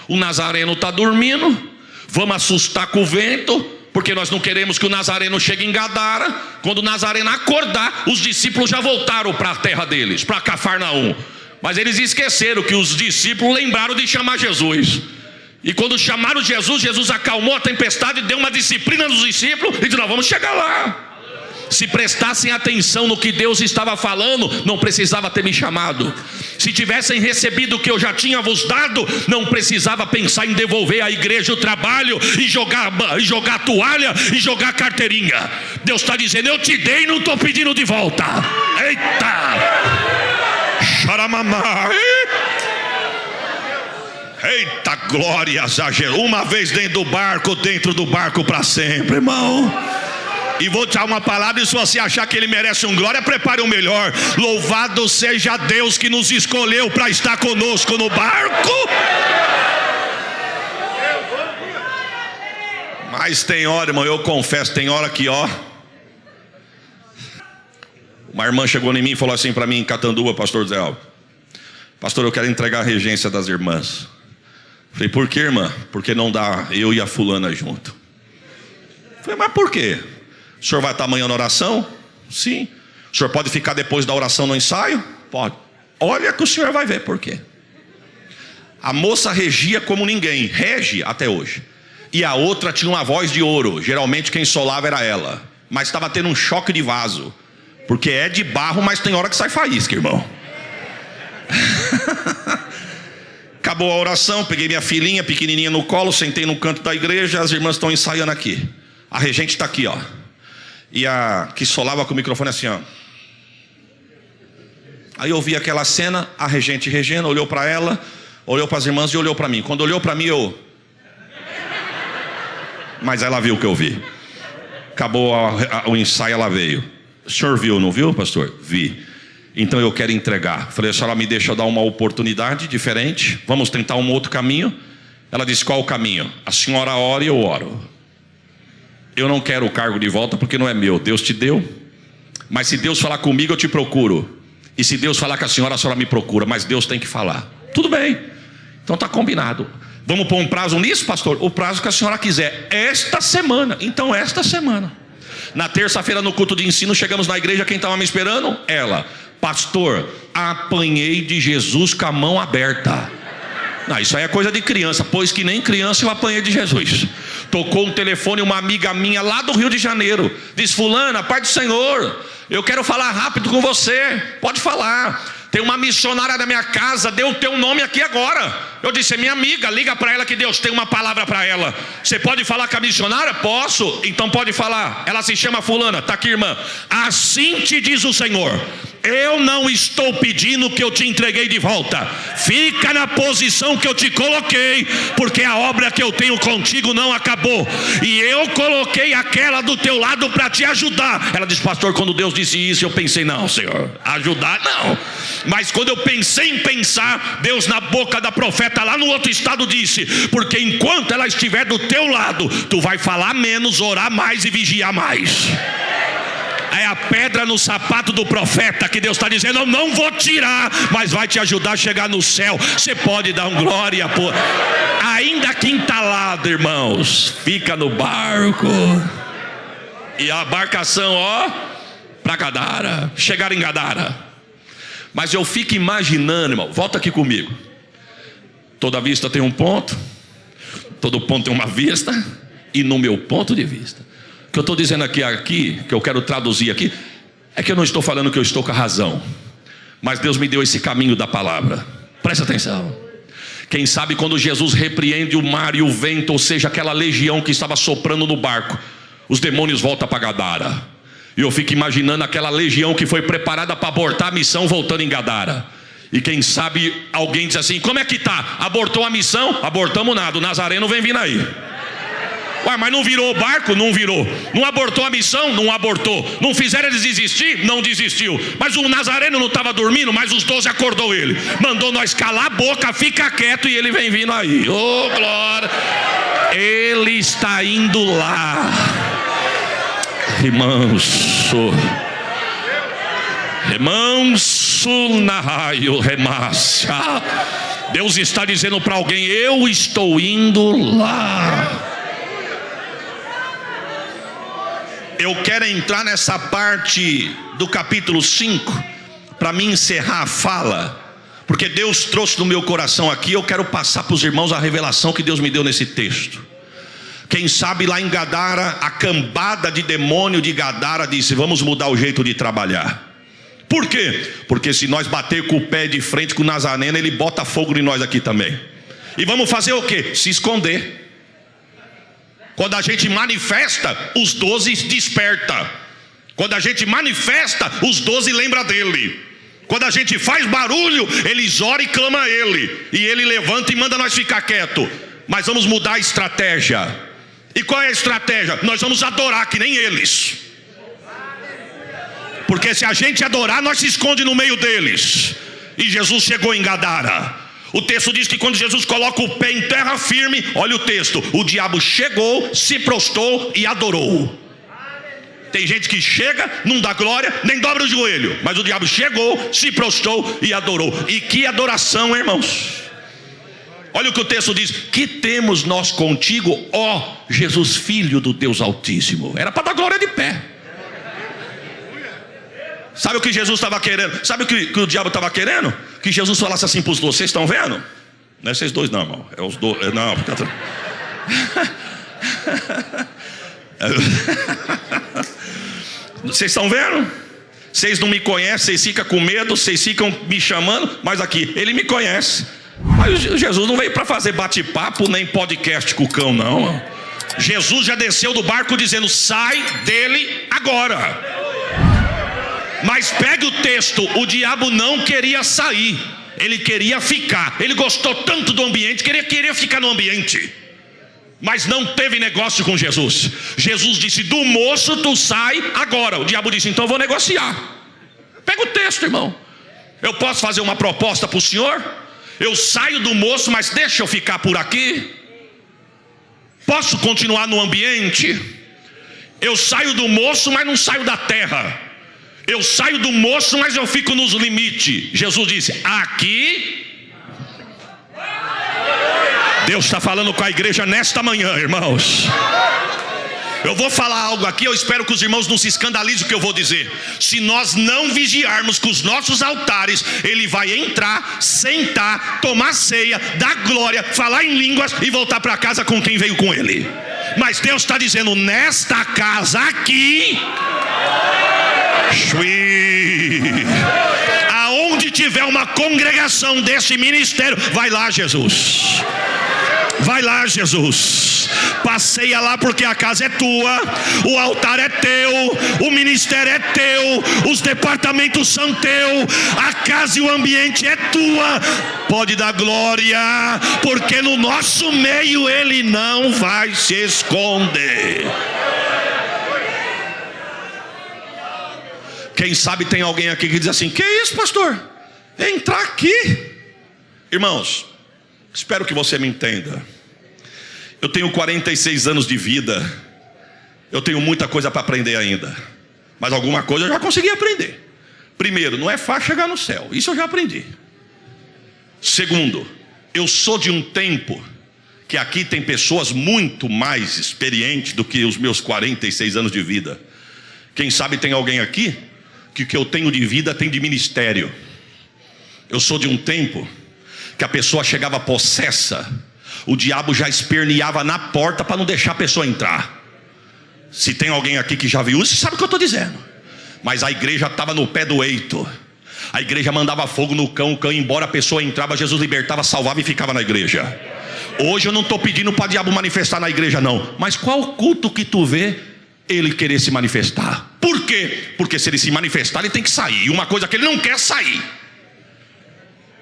O Nazareno está dormindo, vamos assustar com o vento, porque nós não queremos que o Nazareno chegue em Gadara. Quando o Nazareno acordar, os discípulos já voltaram para a terra deles, para Cafarnaum. Mas eles esqueceram que os discípulos lembraram de chamar Jesus. E quando chamaram Jesus, Jesus acalmou a tempestade, deu uma disciplina nos discípulos e disse: nós vamos chegar lá. Se prestassem atenção no que Deus estava falando, não precisava ter me chamado. Se tivessem recebido o que eu já tinha vos dado, não precisava pensar em devolver à igreja o trabalho e jogar a toalha e jogar a carteirinha. Deus está dizendo: eu te dei e não estou pedindo de volta. Eita! Xaramamá! Eita, glória a Jesus. Uma vez dentro do barco para sempre, irmão. E vou te dar uma palavra, e se você achar que ele merece um glória, prepare o melhor. Louvado seja Deus que nos escolheu para estar conosco no barco. Mas tem hora, irmão, eu confesso, tem hora que uma irmã chegou em mim e falou assim para mim em Catanduva: pastor Zé Alves, pastor, eu quero entregar a regência das irmãs. Falei: por que, irmã? Porque não dá eu e a fulana junto. Falei: mas por quê? O senhor vai estar amanhã na oração? Sim. O senhor pode ficar depois da oração no ensaio? Pode. Olha que o senhor vai ver por quê. A moça regia como ninguém, rege até hoje. E a outra tinha uma voz de ouro. Geralmente quem solava era ela. Mas estava tendo um choque de vaso. Porque é de barro, mas tem hora que sai faísca, irmão. Acabou a oração, peguei minha filhinha pequenininha no colo, sentei no canto da igreja. As irmãs estão ensaiando aqui. A regente está aqui, e a que solava com o microfone assim, Aí eu vi aquela cena, a regente regendo, olhou para ela, olhou para as irmãs e olhou para mim. Quando olhou para mim, mas ela viu o que eu vi. Acabou o ensaio, ela veio. O senhor viu, não viu, pastor? Vi. Então eu quero entregar. Falei: a senhora me deixa dar uma oportunidade diferente, vamos tentar um outro caminho. Ela disse: qual o caminho? A senhora ora e eu oro. Eu não quero o cargo de volta porque não é meu, Deus te deu. Mas se Deus falar comigo, eu te procuro. E se Deus falar com a senhora me procura. Mas Deus tem que falar. Tudo bem, então está combinado. Vamos pôr um prazo nisso, pastor? O prazo que a senhora quiser, esta semana. Então esta semana. Na terça-feira no culto de ensino, chegamos na igreja, quem estava me esperando? Ela: pastor, apanhei de Jesus com a mão aberta. Não, isso aí é coisa de criança, pois que nem criança eu apanhei de Jesus. Tocou um telefone, uma amiga minha lá do Rio de Janeiro, diz: fulana, Pai do Senhor, eu quero falar rápido com você. Pode falar. Tem uma missionária da minha casa, deu o teu nome aqui agora. Eu disse: é minha amiga, liga para ela que Deus tem uma palavra para ela. Você pode falar com a missionária? Posso, então pode falar. Ela se chama fulana, está aqui, irmã. Assim te diz o Senhor: eu não estou pedindo que eu te entreguei de volta. Fica na posição que eu te coloquei, porque a obra que eu tenho contigo não acabou. E eu coloquei aquela do teu lado para te ajudar. Ela disse: pastor, quando Deus disse isso, eu pensei: não, Senhor, ajudar não. Mas quando eu pensei em pensar, Deus na boca da profeta lá no outro estado disse: porque enquanto ela estiver do teu lado, tu vai falar menos, orar mais e vigiar mais. É a pedra no sapato do profeta que Deus está dizendo: eu não vou tirar, mas vai te ajudar a chegar no céu. Você pode dar um glória, pô. Ainda que entalado, irmãos, fica no barco. E a embarcação, para Gadara. Chegaram em Gadara. Mas eu fico imaginando, irmão, volta aqui comigo. Toda vista tem um ponto, todo ponto tem uma vista. E no meu ponto de vista, o que eu estou dizendo aqui, que eu quero traduzir aqui, é que eu não estou falando que eu estou com a razão, mas Deus me deu esse caminho da palavra. Presta atenção. Quem sabe quando Jesus repreende o mar e o vento, ou seja, aquela legião que estava soprando no barco, os demônios voltam para Gadara. E eu fico imaginando aquela legião que foi preparada para abortar a missão voltando em Gadara. E quem sabe alguém diz assim: como é que tá? Abortou a missão? Abortamos nada, o Nazareno vem vindo aí. Ué, mas não virou o barco? Não virou. Não abortou a missão? Não abortou. Não fizeram eles desistir? Não desistiu. Mas o Nazareno não estava dormindo, mas os 12 acordou ele. Mandou nós calar a boca, fica quieto, e ele vem vindo aí. Oh, glória. Ele está indo lá. Remanso na raio remácia. Deus está dizendo para alguém: eu estou indo lá. Eu quero entrar nessa parte do capítulo 5 para me encerrar a fala, Porque Deus trouxe no meu coração aqui, eu quero passar para os irmãos a revelação que Deus me deu nesse texto. Quem sabe lá em Gadara, a cambada de demônio de Gadara disse: vamos mudar o jeito de trabalhar. Por quê? Porque se nós bater com o pé de frente com o Nazareno, ele bota fogo em nós aqui também. E vamos fazer o quê? Se esconder. Quando a gente manifesta, os 12 desperta. Quando a gente manifesta, os 12 lembra dele. Quando a gente faz barulho, eles oram e clamam a ele. E ele levanta e manda nós ficar quieto. Mas vamos mudar a estratégia. E qual é a estratégia? Nós vamos adorar que nem eles. Porque se a gente adorar, nós se esconde no meio deles. E Jesus chegou em Gadara. O texto diz que quando Jesus coloca o pé em terra firme, olha o texto, o diabo chegou, se prostrou e adorou. Tem gente que chega, não dá glória, nem dobra o joelho. Mas o diabo chegou, se prostrou e adorou. E que adoração, irmãos. Olha o que o texto diz: que temos nós contigo, ó Jesus, Filho do Deus Altíssimo. Era para dar glória de pé. Sabe o que Jesus estava querendo? Sabe o que o diabo estava querendo? Que Jesus falasse assim para os dois: vocês estão vendo? Não é vocês dois não, irmão. É os dois. Não, porque... Vocês estão vendo? Vocês não me conhecem, vocês ficam com medo, vocês ficam me chamando, mas aqui, ele me conhece. Mas Jesus não veio para fazer bate-papo nem podcast com o cão, não. Jesus já desceu do barco dizendo: sai dele agora. Mas pegue o texto, o diabo não queria sair, ele queria ficar. Ele gostou tanto do ambiente que ele queria ficar no ambiente. Mas não teve negócio com Jesus. Jesus disse: do moço tu sai agora. O diabo disse: então eu vou negociar. Pega o texto, irmão. Eu posso fazer uma proposta para o senhor? Eu saio do moço, mas deixa eu ficar por aqui. Posso continuar no ambiente? Eu saio do moço, mas não saio da terra. Eu saio do moço, mas eu fico nos limites. Jesus disse: aqui... Deus está falando com a igreja nesta manhã, irmãos. Eu vou falar algo aqui, eu espero que os irmãos não se escandalizem o que eu vou dizer. Se nós não vigiarmos com os nossos altares, ele vai entrar, sentar, tomar ceia, dar glória, falar em línguas e voltar para casa com quem veio com ele. Mas Deus está dizendo: nesta casa aqui, aonde tiver uma congregação desse ministério, vai lá, Jesus. Vai lá, Jesus. Passeia lá, porque a casa é tua, o altar é teu, o ministério é teu, os departamentos são teu, a casa e o ambiente é tua. Pode dar glória, porque no nosso meio ele não vai se esconder. Quem sabe tem alguém aqui que diz assim: que isso, pastor? Entrar aqui. Irmãos, espero que você me entenda. Eu tenho 46 anos de vida. Eu tenho muita coisa para aprender ainda. Mas alguma coisa eu já consegui aprender. Primeiro, não é fácil chegar no céu. Isso eu já aprendi. Segundo, eu sou de um tempo que aqui tem pessoas muito mais experientes do que os meus 46 anos de vida. Quem sabe tem alguém aqui que o que eu tenho de vida tem de ministério. Eu sou de um tempo que a pessoa chegava possessa, o diabo já esperneava na porta para não deixar a pessoa entrar. Se tem alguém aqui que já viu isso, sabe o que eu estou dizendo. Mas a igreja estava no pé do eito. A igreja mandava fogo no cão, o cão ia embora, a pessoa entrava, Jesus libertava, salvava e ficava na igreja. Hoje eu não estou pedindo para o diabo manifestar na igreja não. Mas qual culto que tu vê ele querer se manifestar? Por quê? Porque se ele se manifestar, ele tem que sair. E uma coisa que ele não quer sair.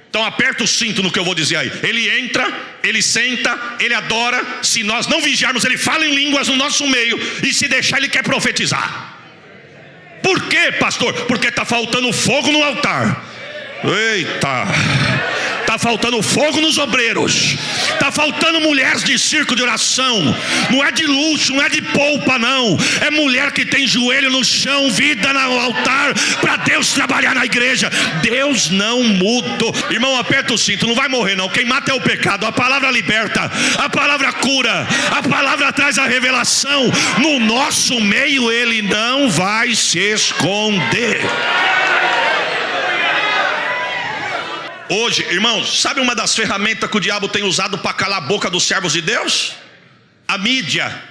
Então aperta o cinto no que eu vou dizer aí. Ele entra, ele senta, ele adora. Se nós não vigiarmos, ele fala em línguas no nosso meio. E se deixar, ele quer profetizar. Por quê, pastor? Porque está faltando fogo no altar. Eita! Está faltando fogo nos obreiros. Está faltando mulheres de circo de oração. Não é de luxo, não é de polpa não. É mulher que tem joelho no chão, vida no altar, para Deus trabalhar na igreja. Deus não mudou. Irmão, aperta o cinto, não vai morrer não. Quem mata é o pecado. A palavra liberta, a palavra cura, a palavra traz a revelação. No nosso meio ele não vai se esconder. Hoje, irmãos, sabe uma das ferramentas que o diabo tem usado para calar a boca dos servos de Deus? A mídia.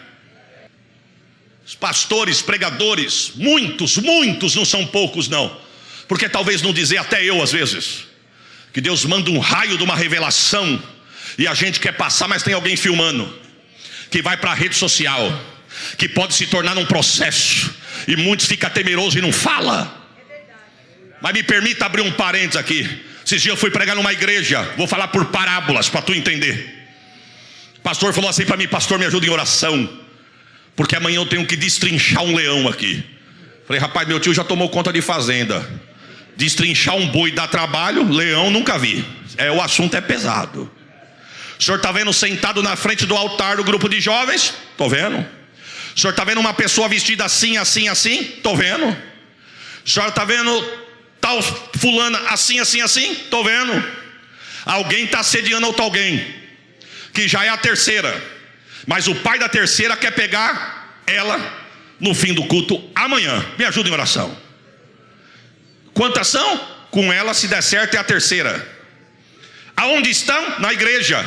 Os pastores, pregadores, muitos, não são poucos não, porque talvez não dizer, até eu às vezes, que Deus manda um raio de uma revelação e a gente quer passar, mas tem alguém filmando, que vai para a rede social, que pode se tornar um processo, e muitos ficam temerosos e não falam. Mas me permita abrir um parênteses aqui. Esses dias eu fui pregar numa igreja, vou falar por parábolas para tu entender. O pastor falou assim para mim: pastor, me ajuda em oração, porque amanhã eu tenho que destrinchar um leão aqui. Falei: rapaz, meu tio já tomou conta de fazenda. Destrinchar um boi dá trabalho, leão nunca vi. O assunto é pesado. O senhor está vendo sentado na frente do altar do grupo de jovens? Estou vendo. O senhor está vendo uma pessoa vestida assim, assim, assim? Estou vendo. O senhor está vendo tal fulana assim, assim, assim? Estou vendo. Alguém está assediando outro alguém, que já é a terceira, mas o pai da terceira quer pegar ela no fim do culto amanhã. Me ajuda em oração. Quantas são? Com ela, se der certo, é a terceira. Aonde estão? Na igreja,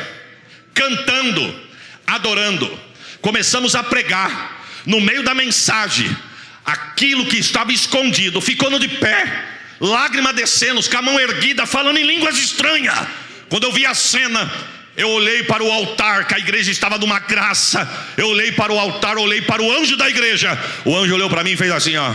cantando, adorando. Começamos a pregar. No meio da mensagem, aquilo que estava escondido ficou de pé, lágrima descendo, com a mão erguida, falando em línguas estranhas. Quando eu vi a cena, eu olhei para o altar, que a igreja estava numa graça. Eu olhei para o altar, olhei para o anjo da igreja. O anjo olhou para mim e fez assim, ó.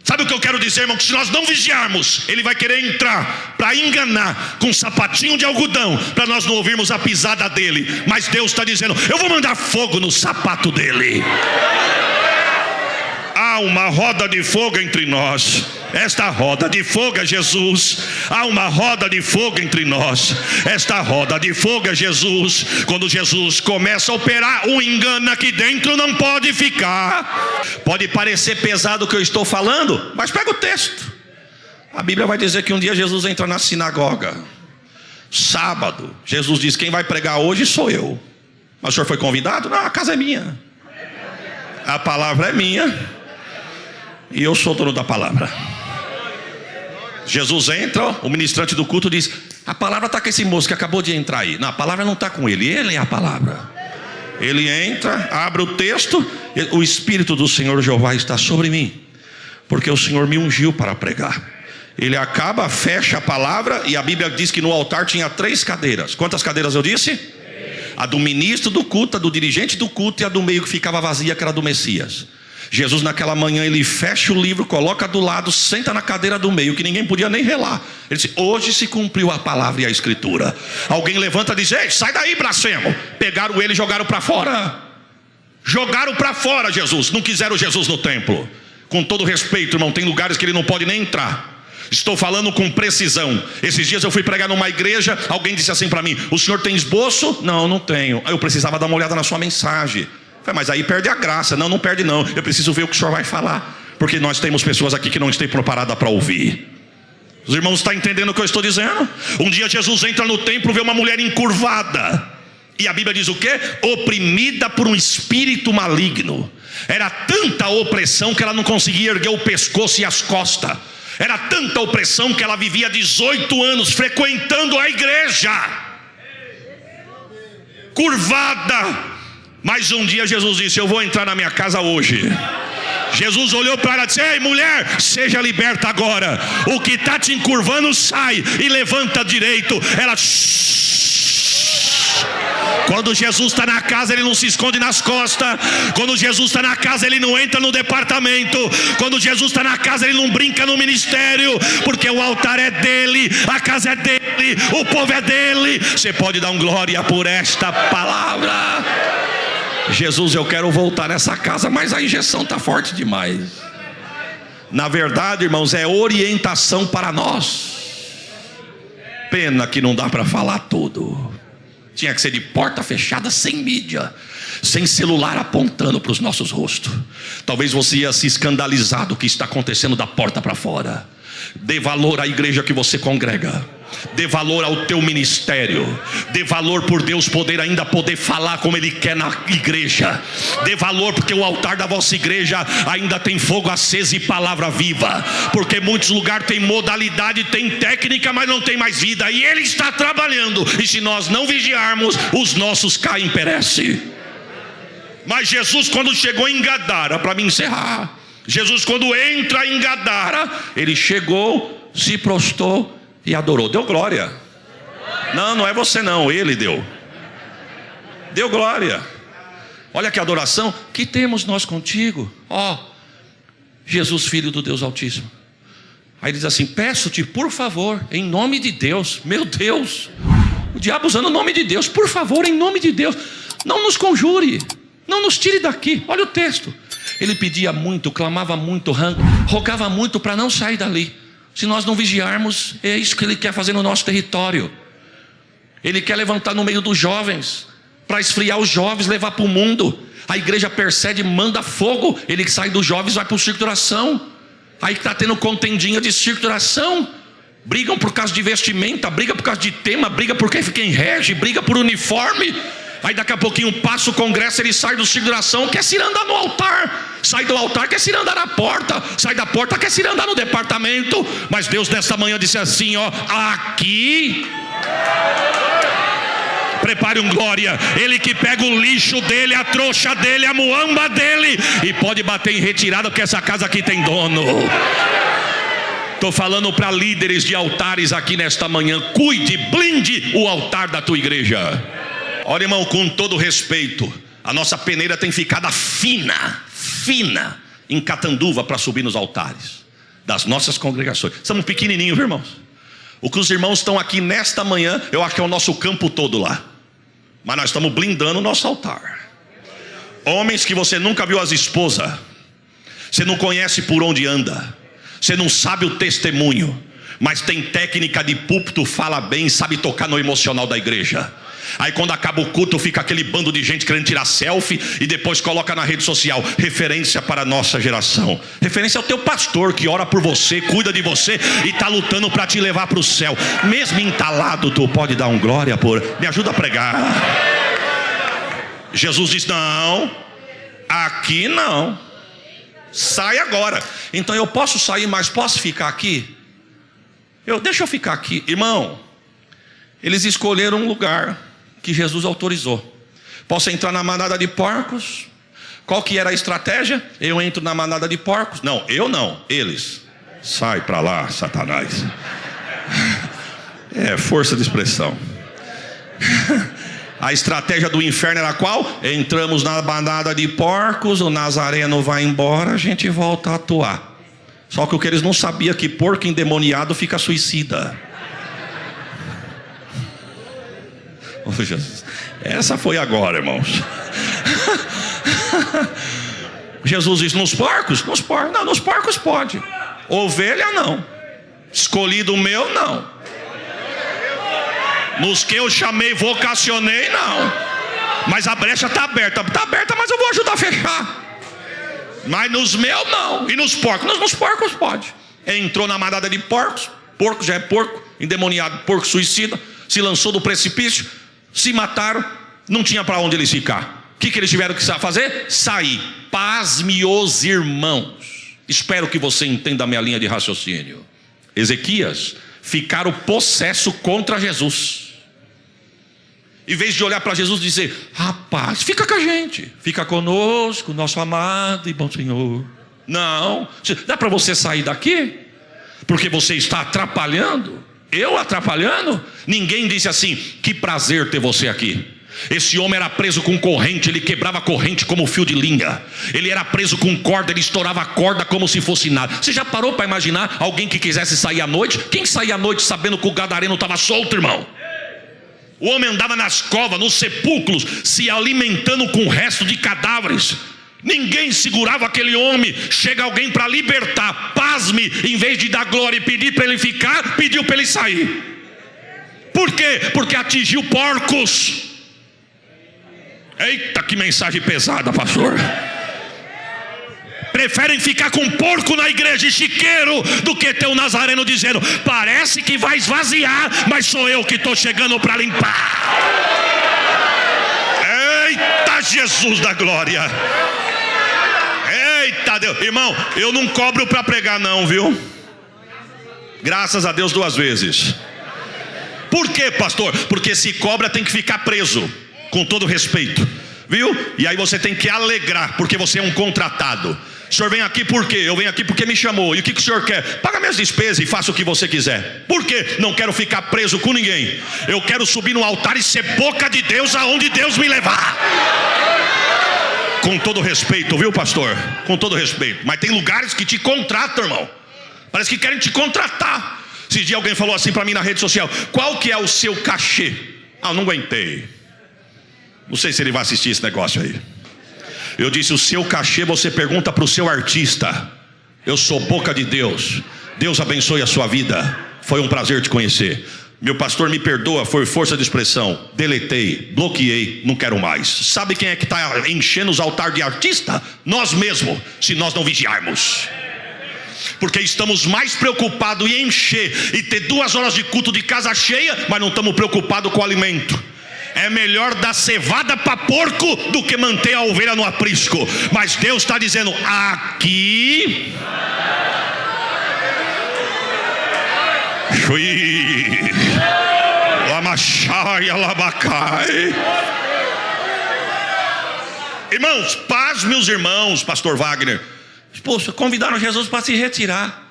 Sabe o que eu quero dizer, irmão? Que se nós não vigiarmos, ele vai querer entrar para enganar com um sapatinho de algodão, para nós não ouvirmos a pisada dele. Mas Deus está dizendo: eu vou mandar fogo no sapato dele. Há uma roda de fogo entre nós. Esta roda de fogo é Jesus. Há uma roda de fogo entre nós. Esta roda de fogo é Jesus. Quando Jesus começa a operar, o engano aqui dentro não pode ficar. Pode parecer pesado o que eu estou falando, mas pega o texto. A Bíblia vai dizer que um dia Jesus entra na sinagoga, sábado. Jesus diz: quem vai pregar hoje sou eu. Mas o senhor foi convidado? Não, a casa é minha, a palavra é minha, e eu sou dono da palavra. Jesus entra, o ministrante do culto diz: a palavra está com esse moço que acabou de entrar aí. Não, a palavra não está com ele, ele é a palavra. Ele entra, abre o texto: o Espírito do Senhor Jeová está sobre mim, porque o Senhor me ungiu para pregar. Ele acaba, fecha a palavra, e a Bíblia diz que no altar tinha 3 cadeiras. Quantas cadeiras eu disse? A do ministro do culto, a do dirigente do culto, e a do meio que ficava vazia, que era do Messias. Jesus naquela manhã, ele fecha o livro, coloca do lado, senta na cadeira do meio, que ninguém podia nem relar. Ele disse: hoje se cumpriu a palavra e a escritura. Alguém levanta e diz: ei, sai daí, blasfemo. Pegaram ele e jogaram para fora. Jogaram para fora Jesus. Não quiseram Jesus no templo. Com todo respeito, irmão, tem lugares que ele não pode nem entrar. Estou falando com precisão. Esses dias eu fui pregar numa igreja. Alguém disse assim para mim: o senhor tem esboço? Não, não tenho. Eu precisava dar uma olhada na sua mensagem. Mas aí perde a graça. Não, não perde não. Eu preciso ver o que o senhor vai falar, porque nós temos pessoas aqui que não estão preparadas para ouvir. Os irmãos estão entendendo o que eu estou dizendo? Um dia Jesus entra no templo, vê uma mulher encurvada, e a Bíblia diz o quê? Oprimida por um espírito maligno. Era tanta opressão que ela não conseguia erguer o pescoço e as costas. Era tanta opressão que ela vivia 18 anos frequentando a igreja, curvada. Mas um dia Jesus disse: eu vou entrar na minha casa hoje. Jesus olhou para ela e disse: ei, mulher, seja liberta agora. O que está te encurvando sai e levanta direito. Ela... Quando Jesus está na casa, ele não se esconde nas costas. Quando Jesus está na casa, ele não entra no departamento. Quando Jesus está na casa, ele não brinca no ministério, porque o altar é dele, a casa é dele, o povo é dele. Você pode dar um glória por esta palavra? Jesus, eu quero voltar nessa casa, mas a injeção está forte demais. Na verdade, irmãos, é orientação para nós. Pena que não dá para falar tudo. Tinha que ser de porta fechada, sem mídia, sem celular apontando para os nossos rostos. Talvez você ia se escandalizar do que está acontecendo da porta para fora. Dê valor à igreja que você congrega. Dê valor ao teu ministério. Dê valor por Deus ainda poder falar como Ele quer na igreja. Dê valor porque o altar da vossa igreja ainda tem fogo aceso e palavra viva. Porque muitos lugares tem modalidade, tem técnica, mas não tem mais vida. E Ele está trabalhando. E se nós não vigiarmos, os nossos caem e perecem. Mas Jesus, quando chegou em Gadara, para me encerrar, Jesus, quando entra em Gadara, Ele chegou, se prostrou e adorou. Deu glória. Não é você não, Ele deu. Deu glória. Olha que adoração. Que temos nós contigo, ó Jesus, Filho do Deus Altíssimo. Aí ele diz assim: peço-te por favor, em nome de Deus. Meu Deus, o diabo usando o nome de Deus. Por favor, em nome de Deus, não nos conjure, não nos tire daqui. Olha o texto. Ele pedia muito, clamava muito, rogava muito para não sair dali. Se nós não vigiarmos, é isso que Ele quer fazer no nosso território. Ele quer levantar no meio dos jovens, para esfriar os jovens, levar para o mundo. A igreja persegue, manda fogo. Ele que sai dos jovens, vai para o circo de oração. Aí está tendo contendinha de circo de oração. Brigam por causa de vestimenta, briga por causa de tema, briga por quem rege, briga por uniforme. Aí daqui a pouquinho passa o congresso, ele sai do circo de oração, quer se andar no altar. Sai do altar, quer se andar na porta. Sai da porta, quer se andar no departamento. Mas Deus nesta manhã disse assim, ó: aqui, prepare um glória. Ele que pega o lixo dele, a trouxa dele, a muamba dele, e pode bater em retirada, porque essa casa aqui tem dono. Estou falando para líderes de altares aqui nesta manhã: cuide, blinde o altar da tua igreja. Olha, irmão, com todo respeito, a nossa peneira tem ficado fina em Catanduva para subir nos altares das nossas congregações. Somos pequenininhos, irmãos. O que os irmãos estão aqui nesta manhã, eu acho que é o nosso campo todo lá. Mas nós estamos blindando o nosso altar. Homens que você nunca viu as esposas, você não conhece por onde anda, você não sabe o testemunho, mas tem técnica de púlpito, fala bem, sabe tocar no emocional da igreja. Aí quando acaba o culto, fica aquele bando de gente querendo tirar selfie e depois coloca na rede social. Referência para a nossa geração. Referência ao teu pastor que ora por você, cuida de você e está lutando para te levar para o céu. Mesmo entalado, tu pode dar um glória por... Me ajuda a pregar. Jesus diz: não, aqui não. Sai agora. Então eu posso sair, mas posso ficar aqui? Deixa eu ficar aqui. Irmão, eles escolheram um lugar que Jesus autorizou. Posso entrar na manada de porcos? Qual que era a estratégia? Eu entro na manada de porcos? Não, eu não, eles. Sai para lá, Satanás. É força de expressão. A estratégia do inferno era qual? Entramos na manada de porcos, o Nazareno vai embora, a gente volta a atuar. Só que o que eles não sabiam, que porco endemoniado fica suicida. Oh, Jesus. Essa foi agora, irmãos. Jesus disse: nos porcos? Nos porcos. Não, nos porcos pode. Ovelha não. Escolhido meu não. Nos que eu chamei, vocacionei, não. Mas a brecha está aberta. Está aberta, mas eu vou ajudar a fechar. Mas nos meus não. E nos porcos? Nos porcos pode. Entrou na manada de porcos. Porco já é porco, endemoniado, porco suicida. Se lançou do precipício, se mataram, não tinha para onde eles ficar. O que eles tiveram que fazer? Sair. Pasme os irmãos. Espero que você entenda a minha linha de raciocínio. Ezequias ficaram possesso contra Jesus. Em vez de olhar para Jesus e dizer: rapaz, fica com a gente, fica conosco, nosso amado e bom Senhor. Não, dá para você sair daqui? Porque você está atrapalhando. Eu atrapalhando? Ninguém disse assim: que prazer ter você aqui. Esse homem era preso com corrente, ele quebrava corrente como fio de linha. Ele era preso com corda, ele estourava a corda como se fosse nada. Você já parou para imaginar alguém que quisesse sair à noite? Quem saía à noite sabendo que o gadareno estava solto, irmão? O homem andava nas covas, nos sepulcros, se alimentando com o resto de cadáveres. Ninguém segurava aquele homem. Chega alguém para libertar, pasme, em vez de dar glória e pedir para ele ficar, pediu para ele sair. Por quê? Porque atingiu porcos. Eita, que mensagem pesada, pastor. preferem ficar com porco na igreja e chiqueiro do que ter o Nazareno dizendo: parece que vai esvaziar, mas sou eu que estou chegando para limpar. Eita Jesus da glória! Eita Deus! Irmão, eu não cobro para pregar não, viu? Graças a Deus 2 vezes. Por quê, pastor? Porque se cobra tem que ficar preso, com todo respeito, viu? E aí você tem que alegrar, porque você é um contratado. O senhor vem aqui por quê? Eu venho aqui porque me chamou. E o que o senhor quer? Paga minhas despesas e faça o que você quiser. Por quê? Não quero ficar preso com ninguém. Eu quero subir no altar e ser boca de Deus aonde Deus me levar. Com todo respeito, viu, pastor? Com todo respeito. Mas tem lugares que te contratam, irmão. Parece que querem te contratar. Esse dia alguém falou assim para mim na rede social: qual que é o seu cachê? Ah, eu não aguentei. Não sei se ele vai assistir esse negócio aí. Eu disse: o seu cachê você pergunta para o seu artista. Eu sou boca de Deus. Deus abençoe a sua vida. Foi um prazer te conhecer. Meu pastor, me perdoa, foi força de expressão. Deletei, bloqueei, não quero mais. Sabe quem é que está enchendo os altares de artista? Nós mesmos, se nós não vigiarmos. Porque estamos mais preocupados em encher e ter 2 horas de culto de casa cheia, mas não estamos preocupados com o alimento. É melhor dar cevada para porco do que manter a ovelha no aprisco. Mas Deus está dizendo: aqui irmãos, paz, meus irmãos. Pastor Wagner, poxa, convidaram Jesus para se retirar.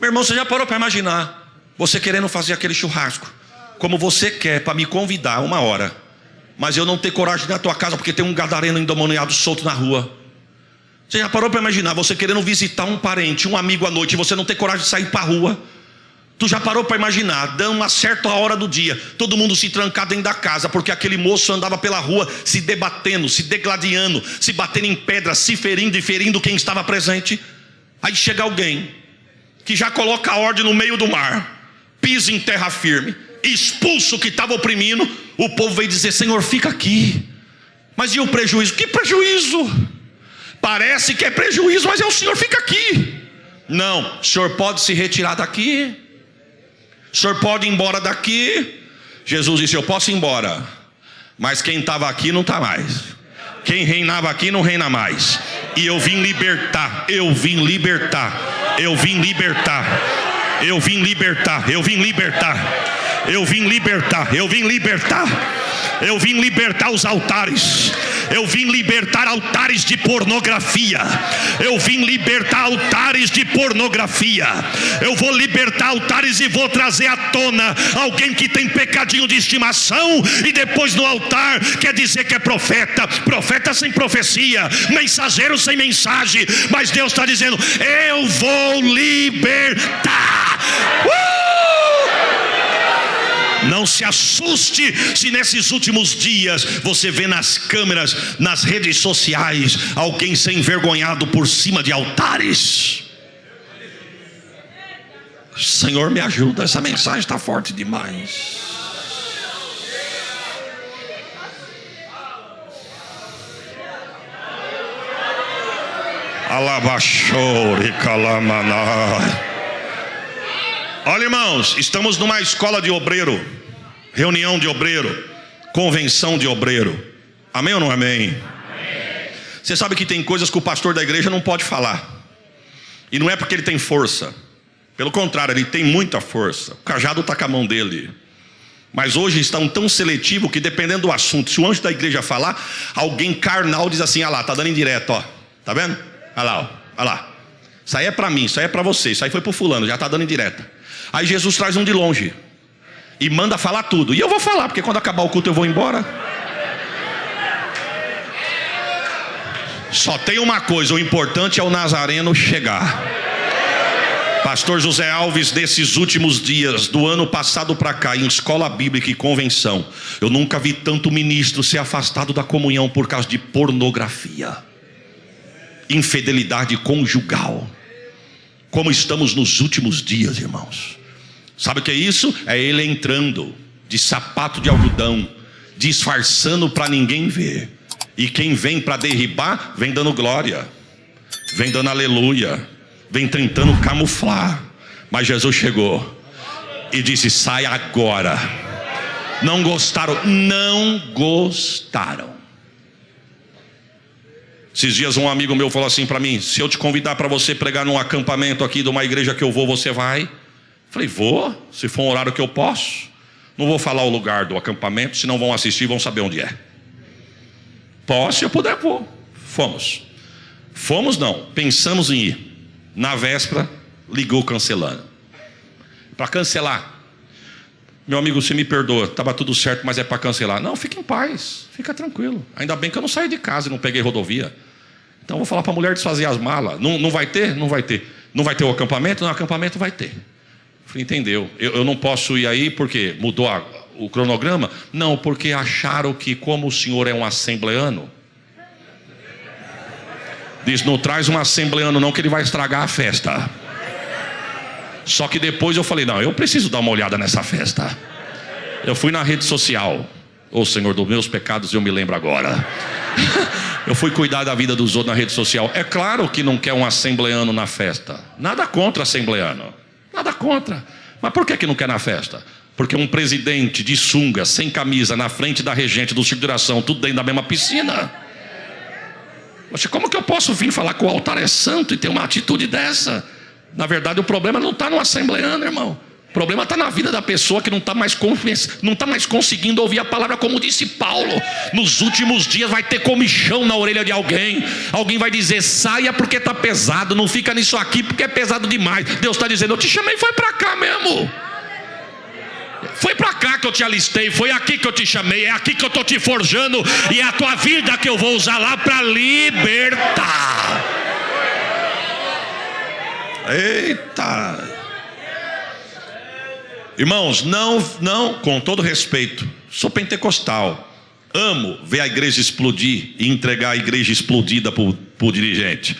Meu irmão, você já parou para imaginar você querendo fazer aquele churrasco como você quer, para me convidar 1 hora, mas eu não ter coragem de ir na tua casa porque tem um gadareno endemoniado solto na rua? Você já parou para imaginar você querendo visitar um parente, um amigo à noite, e você não ter coragem de sair para a rua? Tu já parou para imaginar, dando uma certa hora do dia, todo mundo se trancar dentro da casa, porque aquele moço andava pela rua se debatendo, se degladiando, se batendo em pedras, se ferindo e ferindo quem estava presente? Aí chega alguém que já coloca a ordem no meio do mar, pisa em terra firme, expulsa o que estava oprimindo. O povo veio dizer: Senhor, fica aqui. Mas e o prejuízo? Que prejuízo? Parece que é prejuízo, mas é o Senhor, fica aqui. Não, o Senhor pode se retirar daqui, o Senhor pode ir embora daqui. Jesus disse: eu posso ir embora, mas quem estava aqui não está mais. Quem reinava aqui não reina mais. E eu vim libertar, eu vim libertar, eu vim libertar, eu vim libertar, eu vim libertar, eu vim libertar, eu vim libertar, eu vim libertar os altares. Eu vim libertar altares de pornografia. Eu vim libertar altares de pornografia. Eu vou libertar altares e vou trazer à tona alguém que tem pecadinho de estimação e depois no altar quer dizer que é profeta. Profeta sem profecia, mensageiro sem mensagem. Mas Deus está dizendo: eu vou libertar. Não se assuste se nesses últimos dias você vê nas câmeras, nas redes sociais, alguém ser envergonhado por cima de altares. Senhor, me ajuda, essa mensagem está forte demais. Alabachore calamaná. Olha, irmãos, estamos numa escola de obreiro, reunião de obreiro, convenção de obreiro. Amém ou não amém? Amém. Você sabe que tem coisas que o pastor da igreja não pode falar. E não é porque ele tem força. Pelo contrário, ele tem muita força. O cajado está com a mão dele. Mas hoje estão tão seletivo que dependendo do assunto, se o anjo da igreja falar, alguém carnal diz assim: ah lá, está dando indireto, ó. Tá vendo? Olha lá, ó. Olha lá. Isso aí é para mim, isso aí é para você, isso aí foi para o fulano, já está dando indireta. Aí Jesus traz um de longe e manda falar tudo. E eu vou falar, porque quando acabar o culto eu vou embora. Só tem uma coisa: o importante é o Nazareno chegar. Pastor José Alves, nesses últimos dias do ano passado para cá, em escola bíblica e convenção, eu nunca vi tanto ministro ser afastado da comunhão por causa de pornografia, infidelidade conjugal. Como estamos nos últimos dias, irmãos. Sabe o que é isso? É ele entrando de sapato de algodão, disfarçando para ninguém ver. E quem vem para derribar, vem dando glória. vem dando aleluia, vem tentando camuflar. Mas Jesus chegou e disse: sai agora. Não gostaram, não gostaram. Esses dias um amigo meu falou assim para mim: se eu te convidar para você pregar num acampamento aqui de uma igreja que eu vou, você vai? Falei: vou, se for um horário que eu posso. Não vou falar o lugar do acampamento, senão vão assistir e vão saber onde é. Posso, se eu puder, vou. Fomos não, pensamos em ir. Na véspera, ligou cancelando. Para cancelar: meu amigo, você me perdoa, estava tudo certo, mas é para cancelar. Não, fica em paz, fica tranquilo. Ainda bem que eu não saí de casa e não peguei rodovia. Então eu vou falar para a mulher desfazer as malas. Não vai ter? Não vai ter. Não vai ter o acampamento? No acampamento vai ter. Falei: entendeu? Eu não posso ir aí porque mudou o cronograma? Não, porque acharam que, como o senhor é um assembleano, diz: não traz um assembleano não, que ele vai estragar a festa. Só que depois eu falei: não, eu preciso dar uma olhada nessa festa. Eu fui na rede social. Ô Senhor, dos meus pecados eu me lembro agora. Eu fui cuidar da vida dos outros na rede social. É claro que não quer um assembleano na festa. Nada contra assembleano, nada contra. Mas por que não quer na festa? Porque um presidente de sunga, sem camisa, na frente da regente do circo de oração, tudo dentro da mesma piscina. Poxa, como que eu posso vir falar que o altar é santo e ter uma atitude dessa? Na verdade, o problema não está no assembleano, irmão. O problema está na vida da pessoa que não está mais conseguindo ouvir a palavra, como disse Paulo. Nos últimos dias vai ter comichão na orelha de alguém. Alguém vai dizer: saia porque está pesado, não fica nisso aqui porque é pesado demais. Deus está dizendo: eu te chamei, foi para cá mesmo. Foi para cá que eu te alistei, foi aqui que eu te chamei, é aqui que eu estou te forjando, e é a tua vida que eu vou usar lá para libertar. Eita! Irmãos, não, com todo respeito, sou pentecostal, amo ver a igreja explodir e entregar a igreja explodida para o dirigente.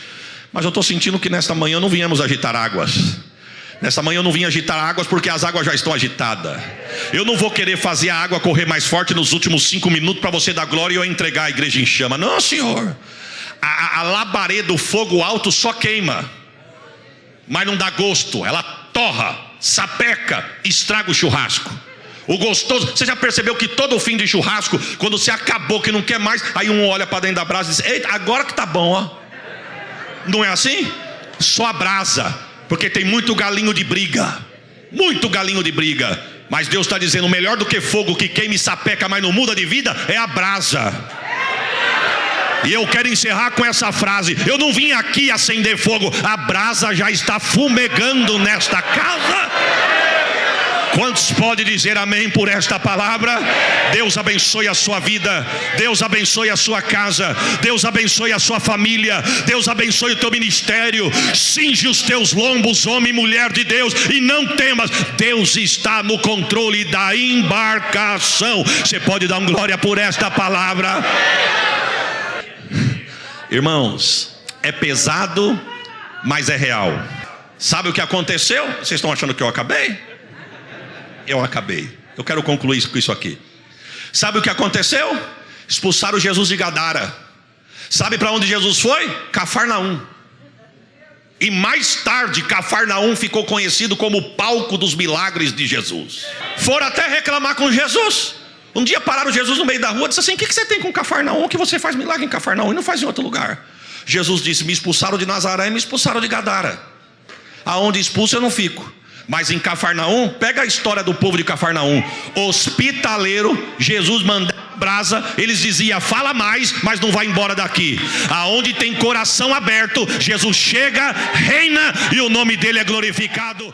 Mas eu estou sentindo que nesta manhã não viemos agitar águas. Nessa manhã eu não vim agitar águas porque as águas já estão agitadas. Eu não vou querer fazer a água correr mais forte nos últimos 5 minutos para você dar glória e eu entregar a igreja em chama. Não, Senhor. A labareda, o fogo alto só queima, mas não dá gosto. Ela torra, sapeca, estraga o churrasco. O gostoso, você já percebeu que todo fim de churrasco, quando você acabou que não quer mais, aí um olha para dentro da brasa e diz: eita, agora que tá bom, ó. Não é assim? Só a brasa. Porque tem muito galinho de briga. Muito galinho de briga. Mas Deus está dizendo: melhor do que fogo que queima e sapeca, mas não muda de vida, é a brasa. E eu quero encerrar com essa frase: eu não vim aqui acender fogo, a brasa já está fumegando nesta casa. Quantos podem dizer amém por esta palavra? Deus abençoe a sua vida, Deus abençoe a sua casa, Deus abençoe a sua família, Deus abençoe o teu ministério. Cinge os teus lombos, homem e mulher de Deus, e não temas, Deus está no controle da embarcação. Você pode dar glória por esta palavra? Irmãos, é pesado, mas é real. Sabe o que aconteceu? Vocês estão achando que eu acabei? Eu acabei. Eu quero concluir com isso aqui. Sabe o que aconteceu? Expulsaram Jesus de Gadara. Sabe para onde Jesus foi? Cafarnaum. E mais tarde Cafarnaum ficou conhecido como o palco dos milagres de Jesus. Foram até reclamar com Jesus. Um dia pararam Jesus no meio da rua e disse assim: o que você tem com Cafarnaum? Que você faz milagre em Cafarnaum e não faz em outro lugar? Jesus disse: me expulsaram de Nazaré e me expulsaram de Gadara. Aonde expulso eu não fico. Mas em Cafarnaum, pega a história do povo de Cafarnaum. Hospitaleiro, Jesus mandava brasa, eles diziam: fala mais, mas não vai embora daqui. Aonde tem coração aberto, Jesus chega, reina e o nome dele é glorificado.